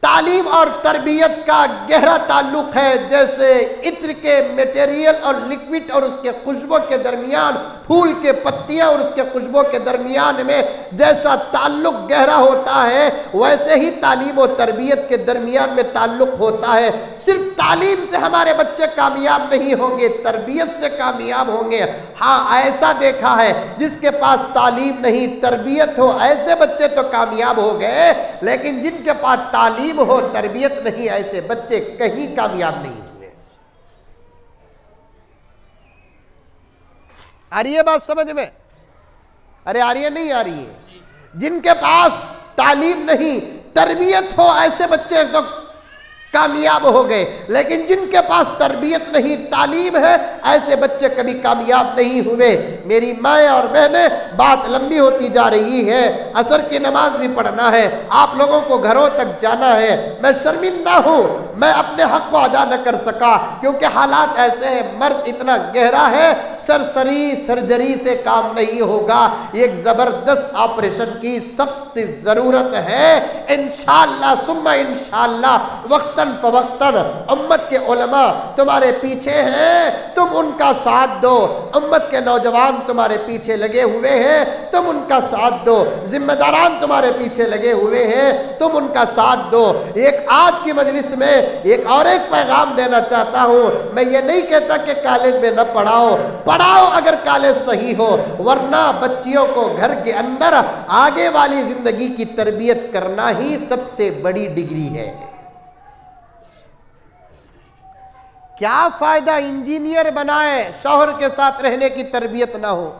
तालीम और तरबियत का गहरा ताल्लुक है। जैसे इत्र के मटेरियल और लिक्विड और उसके खुशबू के दरमियान, फूल के पत्तियां और उसके खुशबू के दरमियान में जैसा ताल्लुक गहरा होता है, वैसे ही तालीम और तरबियत के दरमियान में ताल्लुक होता है। सिर्फ तालीम से हमारे बच्चे कामयाब नहीं होंगे, तरबियत से कामयाब होंगे। हाँ, ऐसा देखा है जिसके पास तालीम नहीं तरबियत हो, ऐसे बच्चे तो कामयाब हो गए, लेकिन जिनके पास तालीम हो तरबियत नहीं, ऐसे बच्चे कहीं कामयाब नहीं हुए। आ रही है बात समझ में? अरे आ रही है, नहीं आ रही है? जिनके पास तालीम नहीं तरबियत हो, ऐसे बच्चे तो कामयाब हो गए, लेकिन जिनके पास तरबियत नहीं तालीम है, ऐसे बच्चे कभी कामयाब नहीं हुए। मेरी माएँ और बहनें, बात लंबी होती जा रही है, असर की नमाज भी पढ़ना है, आप लोगों को घरों तक जाना है। मैं शर्मिंदा हूँ, मैं अपने हक को अदा न कर सका, क्योंकि हालात ऐसे हैं, मर्ज इतना गहरा है, सर्जरी से काम नहीं होगा, एक जबरदस्त ऑपरेशन की सख्त जरूरत है। इंशाअल्लाह सुम्मा इंशाअल्लाह वक्तन फवक्तन उम्मत के उलमा तुम्हारे पीछे हैं, तुम उनका साथ दो। उम्मत के नौजवान तुम्हारे पीछे लगे हुए हैं, तुम उनका साथ दो। जिम्मेदारान तुम्हारे पीछे लगे हुए हैं, तुम उनका साथ दो। एक आज की मजलिस में एक और एक पैगाम देना चाहता हूं। मैं ये नहीं कहता कि कॉलेज में न पढ़ाओ, पढ़ाओ अगर कॉलेज सही हो, वरना बच्चियों को घर के अंदर आगे वाली जिंदगी की तरबियत करना ही सबसे बड़ी डिग्री है। क्या फायदा इंजीनियर बनाए, शौहर के साथ रहने की तरबियत ना हो,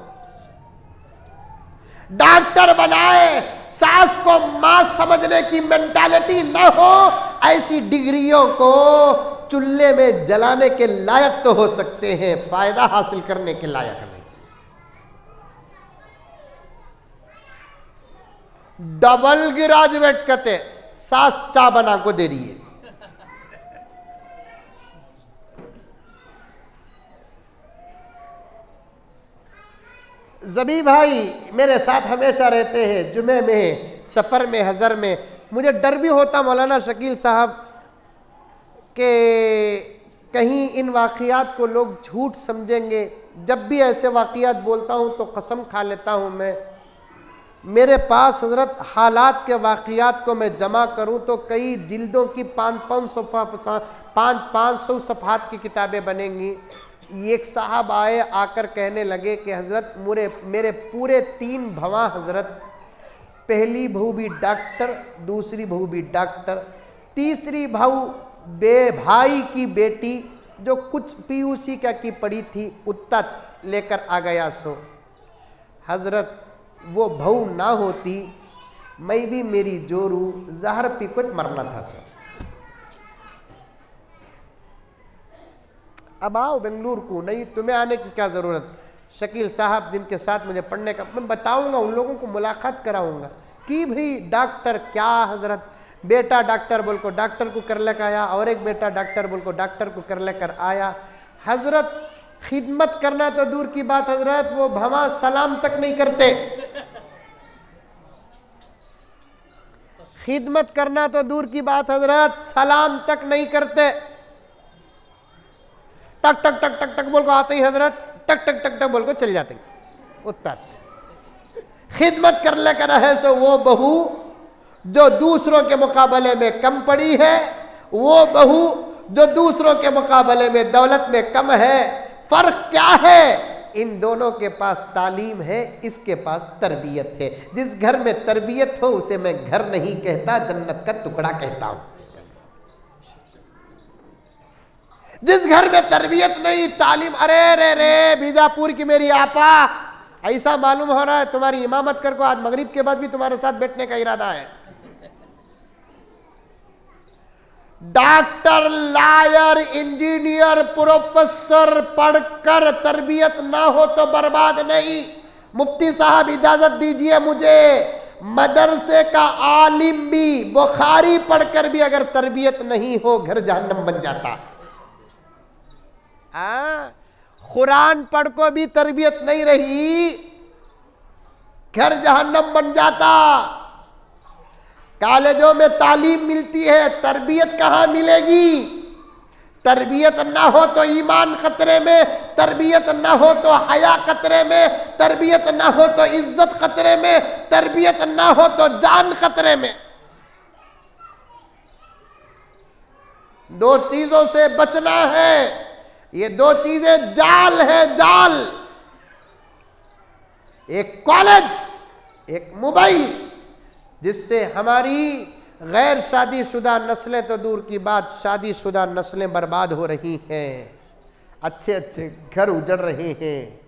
डॉक्टर बनाए, सास को मां समझने की मेंटालिटी ना हो, ऐसी डिग्रियों को चूल्हे में जलाने के लायक तो हो सकते हैं, फायदा हासिल करने के लायक नहीं। डबल ग्रेजुएट कहते, सास चा बना को दे रही है। जबी भाई मेरे साथ हमेशा रहते हैं, जुमे में, सफ़र में, हज़र में। मुझे डर भी होता मौलाना शकील साहब के कहीं इन वाक़ियात को लोग झूठ समझेंगे। जब भी ऐसे वाक़ियात बोलता हूँ तो कसम खा लेता हूँ मैं, मेरे पास हज़रत हालात के वाक़ियात को मैं जमा करूँ तो कई जिल्दों की 500 सफ़हात की किताबें बनेंगी। एक साहब आए, आकर कहने लगे कि हज़रत मेरे पूरे 3 भवां हज़रत, पहली बहू भी डॉक्टर, दूसरी बहू भी डॉक्टर, तीसरी बहू भाई की बेटी जो कुछ पीयूसी का की पड़ी थी, उत्ता लेकर आ गया। सो हज़रत वो बहू ना होती, मैं भी मेरी जोरू जहर पी कुछ मरना था। सर अब आओ बेंगलुरु को, नहीं तुम्हें आने की क्या ज़रूरत। शकील साहब जिनके साथ मुझे पढ़ने का, मैं बताऊंगा, उन लोगों को मुलाकात कराऊंगा कि भाई डॉक्टर क्या हज़रत, बेटा डॉक्टर बोल को डॉक्टर को कर लेकर आया, और एक बेटा डॉक्टर बोल को डॉक्टर को कर लेकर आया। हज़रत खिदमत करना तो दूर की बात हज़रत, वो भमा सलाम तक नहीं करते। खिदमत करना तो दूर की बात हज़रत, सलाम तक नहीं करते। टक टक टक टक टक बोल को आते ही हजरत टक टक टक टक बोल को चल जाते। उत्तर खिदमत कर लेकर है सो वो बहू जो दूसरों के मुकाबले में कम पड़ी है, वो बहू जो दूसरों के मुकाबले में दौलत में कम है। फर्क क्या है? इन दोनों के पास तालीम है, इसके पास तरबियत है। जिस घर में तरबियत हो उसे मैं घर नहीं कहता, जन्नत का टुकड़ा कहता हूं। जिस घर में तरबियत नहीं, तालीम, अरे रे रे बीजापुर की मेरी आपा, ऐसा मालूम हो रहा है तुम्हारी इमामत कर को आज मगरिब के बाद भी तुम्हारे साथ बैठने का इरादा है। डॉक्टर, लॉयर, इंजीनियर, प्रोफेसर पढ़कर तरबियत ना हो तो बर्बाद नहीं। मुफ्ती साहब इजाजत दीजिए मुझे, मदरसे का आलिम भी बुखारी पढ़कर भी अगर तरबियत नहीं हो घर जहन्नम बन जाता। कुरान पढ़ को भी तरबियत नहीं रही घर जहन्नम बन जाता। कॉलेजों में तालीम मिलती है, तरबियत कहाँ मिलेगी? तरबियत ना हो तो ईमान खतरे में, तरबियत ना हो तो हया खतरे में, तरबियत ना हो तो इज्जत खतरे में, तरबियत ना हो तो जान खतरे में। दो चीजों से बचना है। ये दो चीजें जाल है, जाल। एक कॉलेज, एक मोबाइल, जिससे हमारी गैर शादीशुदा नस्लें तो दूर की बात, शादीशुदा नस्लें बर्बाद हो रही हैं, अच्छे अच्छे घर उजड़ रहे हैं।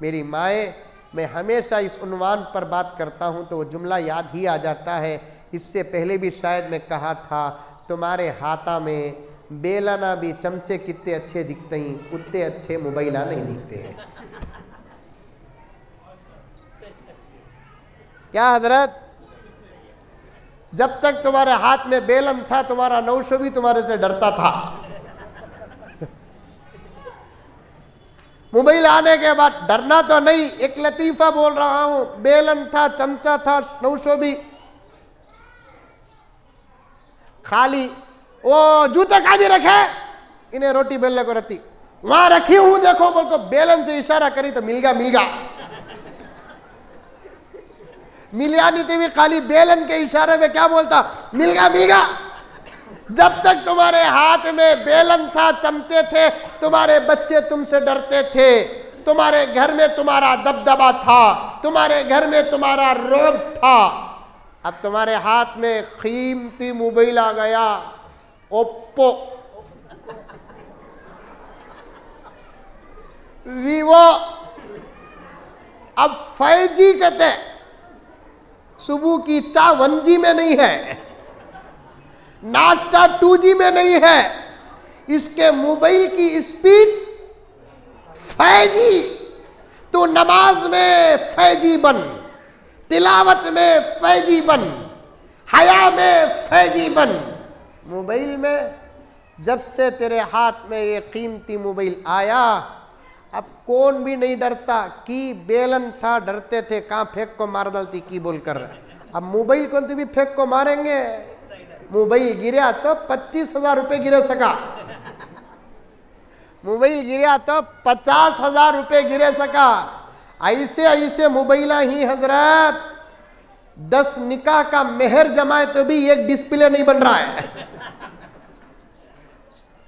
मेरी माए, मैं हमेशा इस उन्वान पर बात करता हूं तो वो जुमला याद ही आ जाता है। इससे पहले भी शायद मैं कहा था, तुम्हारे हाथा में बेलाना भी चमचे कितने अच्छे दिखते हैं, उतने अच्छे मोबाइला नहीं दिखते हैं। क्या हजरत? जब तक तुम्हारे हाथ में बेलन था, तुम्हारा नौशो भी तुम्हारे से डरता था। मोबाइल आने के बाद डरना तो नहीं, एक लतीफा बोल रहा हूं, बेलन था, चमचा था, नौशो भी खाली। वो जूते काजी रखे, इन्हें रोटी बेलने को रहती, वहां रखी हूं देखो, बोल को बेलन से इशारा करी तो मिल गया। मिलिया नहीं थी, खाली बेलन के इशारे में क्या बोलता, मिल गया। जब तक तुम्हारे हाथ में बेलन था, चमचे थे, तुम्हारे बच्चे तुमसे डरते थे, तुम्हारे घर में तुम्हारा दबदबा था, तुम्हारे घर में तुम्हारा रोब था। अब तुम्हारे हाथ में कीमती मोबाइल आ गया, ओप्पो, वीवो, अब 5G कहते हैं। सुबह की चाय 1G में नहीं है, नाश्ता 2G में नहीं है, इसके मोबाइल की स्पीड 5G। तो नमाज में 5G बन, तिलावत में 5G बन, हया में 5G बन। मोबाइल में जब से तेरे हाथ में ये कीमती मोबाइल आया, अब कौन भी नहीं डरता। कि बेलन था, डरते थे, कहाँ फेंक को मार डालती की बोलकर। अब मोबाइल कौन भी फेंक को मारेंगे। मोबाइल गिरा तो 25,000 रुपये गिरे सका, मोबाइल गिरा तो 50,000 रुपये गिरे सका। ऐसे ऐसे मोबाइल ही हजरत 10 निकाह का मेहर जमाए तो भी एक डिस्प्ले नहीं बन रहा है।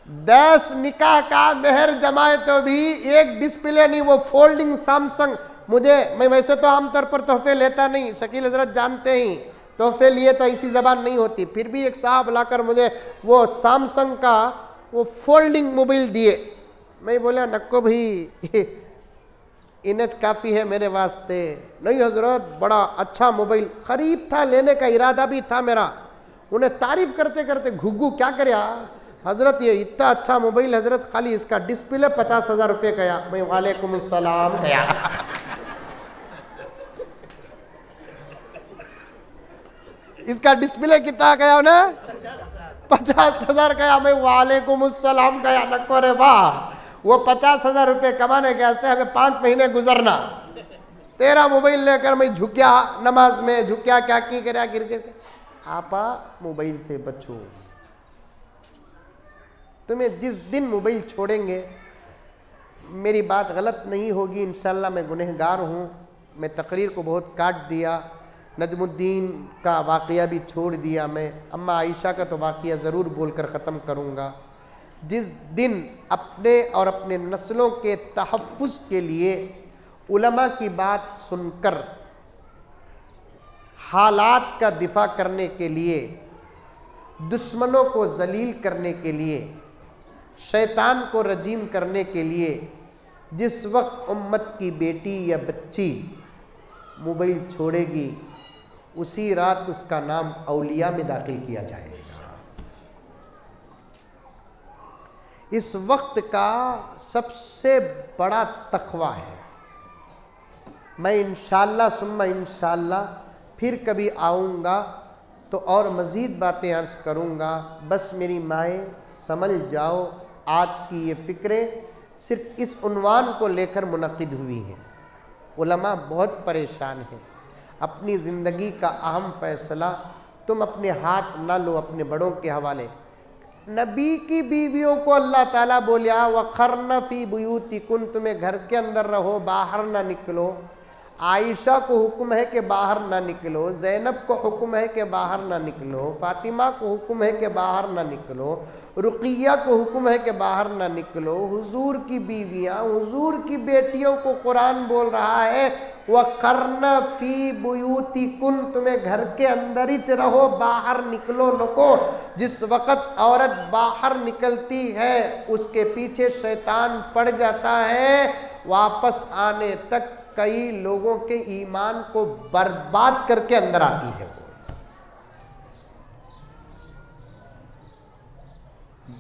10 निकाह का मेहर जमाए तो भी एक डिस्प्ले नहीं। वो फोल्डिंग सैमसंग, मैं वैसे तो आमतौर पर तोहफे लेता नहीं, शकील हजरत जानते ही, तोहफे लिए तो ऐसी जबान नहीं होती। फिर भी एक साहब लाकर मुझे वो सैमसंग का वो फोल्डिंग मोबाइल दिए। मैं बोला नक्को भाई इन्हें काफ़ी है मेरे वास्ते। नहीं हजरत, बड़ा अच्छा मोबाइल, खरीब था, लेने का इरादा भी था मेरा। उन्हें तारीफ करते करते घुग्गू क्या करे हजरत, ये इतना अच्छा मोबाइल हजरत, खाली इसका डिस्प्ले 50,000 रुपये गया। मैं वालेकुम सलाम गया। इसका डिस्प्ले कितना गया उन्हें? 50,000 गया। मैं वालेकुम सलाम गया। नको रे वाह, वो 50,000 रुपये कमाने के वास्ते हमें 5 महीने गुजरना। तेरा मोबाइल लेकर मैं झुकिया, नमाज में झुकिया, क्या की कर गिर गिर के। आपा मोबाइल से बचो। तुम्हें जिस दिन मोबाइल छोड़ेंगे, मेरी बात गलत नहीं होगी इंशाल्लाह, मैं गुनहगार हूँ, मैं तकरीर को बहुत काट दिया, नजमुद्दीन का वाक़या भी छोड़ दिया, मैं अम्मा आयशा का तो वाक़या ज़रूर बोलकर ख़त्म करूँगा। जिस दिन अपने और अपने नस्लों के तहफ़्फ़ुज़ के लिए उलमा की बात सुनकर हालात का दिफा करने के लिए, दुश्मनों को जलील करने के लिए, शैतान को रजीम करने के लिए, जिस वक्त उम्मत की बेटी या बच्ची मोबाइल छोड़ेगी, उसी रात उसका नाम औलिया में दाखिल किया जाएगा। इस वक्त का सबसे बड़ा तक़वा है। मैं इंशाअल्लाह सुम्मा इंशाअल्लाह फिर कभी आऊँगा तो और मज़ीद बातें अर्ज़ करूँगा। बस मेरी माएँ समझ जाओ, आज की ये फ़िक्रें सिर्फ़ इस उन्वान को लेकर मुनक़िद हुई हैं। उलमा बहुत परेशान हैं। अपनी ज़िंदगी का अहम फैसला तुम अपने हाथ ना लो, अपने बड़ों के हवाले। नबी की बीवियों को अल्लाह ताला बोलिया वखरन फी बुयूतिकुन, तुम्हें घर के अंदर रहो, बाहर ना निकलो। आयशा को हुक्म है कि बाहर ना निकलो, ज़ैनब को हुक्म है कि बाहर ना निकलो, फातिमा को हुक्म है कि बाहर ना निकलो, रुक़िया को हुक्म है कि बाहर ना निकलो। हुजूर की बीवियाँ, हुजूर की बेटियों को कुरान बोल रहा है वक़र्न फ़ी बुयूतिकुन, तुम्हें घर के अंदर ही रहो, बाहर निकलो नको। जिस वक़्त औरत बाहर निकलती है उसके पीछे शैतान पड़ जाता है, वापस आने तक कई लोगों के ईमान को बर्बाद करके अंदर आती है।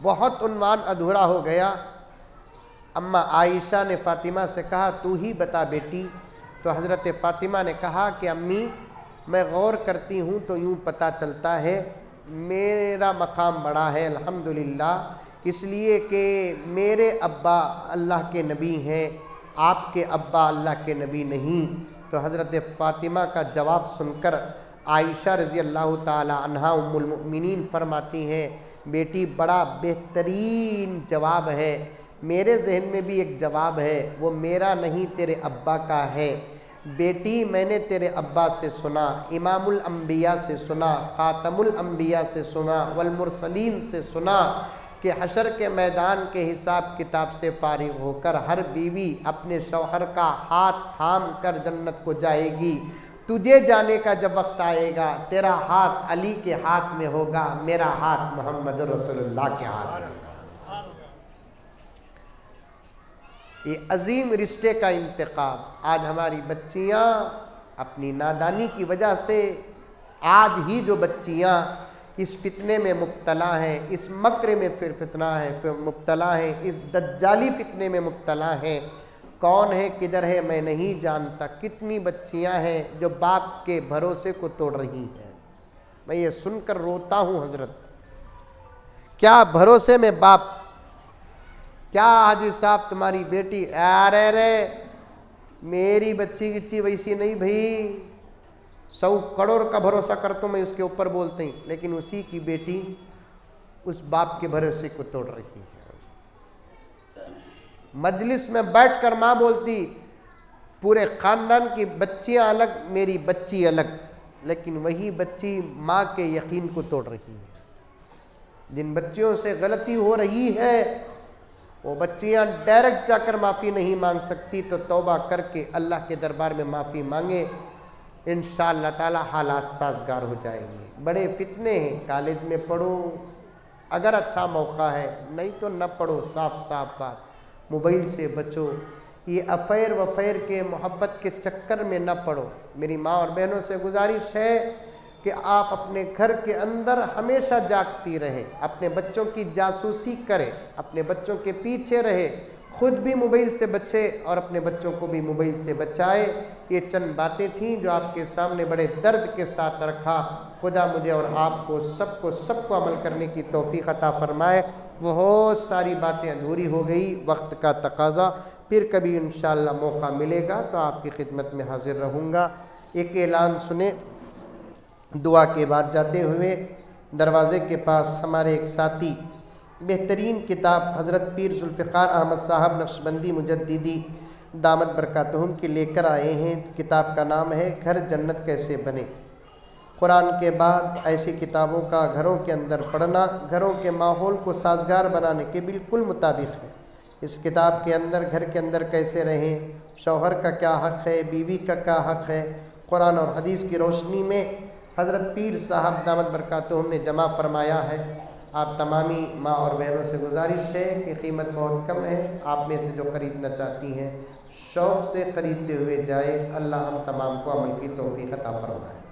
बहुत उन्वान अधूरा हो गया। अम्मा आयशा ने फातिमा से कहा तू ही बता बेटी। तो हज़रत फातिमा ने कहा कि अम्मी मैं गौर करती हूँ तो यूँ पता चलता है मेरा मकाम बड़ा है अल्हम्दुलिल्लाह, इसलिए कि मेरे अब्बा अल्लाह के नबी हैं, आपके अब्बा अल्लाह के नबी नहीं। तो हज़रत फ़ातिमा का जवाब सुनकर आयशा रज़ी अल्लाह ताला अन्हा उम्मुल मुमिनीन फरमाती हैं बेटी बड़ा बेहतरीन जवाब है, मेरे जहन में भी एक जवाब है, वो मेरा नहीं तेरे अब्बा का है। बेटी मैंने तेरे अब्बा से सुना, इमामुल अंबिया से सुना, ख़ातमुल अंबिया से सुना, वल मुरसलीन से सुना कि हशर के मैदान के हिसाब किताब से फारिग होकर हर बीवी अपने शौहर का हाथ थाम कर जन्नत को जाएगी। तुझे जाने का जब वक्त आएगा तेरा हाथ अली के हाथ में होगा, मेरा हाथ मोहम्मद रसूलुल्लाह के हाथ में। ये अजीम रिश्ते का इंतखाब आज हमारी बच्चियाँ अपनी नादानी की वजह से, आज ही जो बच्चियाँ इस फितने में मुब्तला हैं, इस मक्र में फिर फितना है फिर मुब्तला है, इस दज्जाली फितने में मुब्तला हैं। कौन है किधर है मैं नहीं जानता। कितनी बच्चियां हैं जो बाप के भरोसे को तोड़ रही हैं। मैं ये सुनकर रोता हूँ हजरत, क्या भरोसे में बाप, क्या हाजी साहब तुम्हारी बेटी, अरे रे मेरी बच्ची किच्ची वैसी नहीं भाई, 100 करोड़ का भरोसा कर तो मैं उसके ऊपर बोलते ही, लेकिन उसी की बेटी उस बाप के भरोसे को तोड़ रही है। मजलिस में बैठकर माँ बोलती पूरे ख़ानदान की बच्चियाँ अलग, मेरी बच्ची अलग, लेकिन वही बच्ची माँ के यकीन को तोड़ रही है। जिन बच्चियों से गलती हो रही है वो बच्चियाँ डायरेक्ट जाकर माफ़ी नहीं मांग सकती, तो तौबा करके अल्लाह के दरबार में माफ़ी मांगे, इंशाअल्लाह ताला हालात साजगार हो जाएंगे। बड़े फितने हैं, कॉलेज में पढ़ो अगर अच्छा मौका है, नहीं तो न पढ़ो, साफ साफ बात। मोबाइल से बचो, ये अफ़ैर वफ़ैर के मोहब्बत के चक्कर में न पड़ो। मेरी माँ और बहनों से गुजारिश है कि आप अपने घर के अंदर हमेशा जागती रहें, अपने बच्चों की जासूसी करें, अपने बच्चों के पीछे रहे, खुद भी मोबाइल से बचे और अपने बच्चों को भी मोबाइल से बचाए। ये चंद बातें थीं जो आपके सामने बड़े दर्द के साथ रखा। खुदा मुझे और आपको सबको अमल करने की तौफीक अता फरमाए। बहुत सारी बातें अधूरी हो गई, वक्त का तकाज़ा, फिर कभी इंशाअल्लाह मौका मिलेगा तो आपकी खिदमत में हाजिर रहूँगा। एक ऐलान सुने दुआ के बाद जाते हुए। दरवाज़े के पास हमारे एक साथी बेहतरीन किताब हज़रत पीर जुल्फ़िकार अहमद साहब नक्शबंदी मुजद्दिदी दामत बरकातहुम के लेकर आए हैं। किताब का नाम है घर जन्नत कैसे बने। कुरान के बाद ऐसी किताबों का घरों के अंदर पढ़ना घरों के माहौल को साजगार बनाने के बिल्कुल मुताबिक है। इस किताब के अंदर घर के अंदर कैसे रहें, शौहर का क्या हक़ है, बीवी का क्या हक़ है, कुरान और हदीस की रोशनी में हज़रत पीर साहब दामत बरकातहुम ने जमा फरमाया है। आप तमामी माँ और बहनों से गुजारिश है कि कीमत बहुत कम है, आप में से जो ख़रीदना चाहती हैं शौक़ से ख़रीदते हुए जाए। अल्लाह हम तमाम को अमल की तौफ़ीक़ अता फरमाए।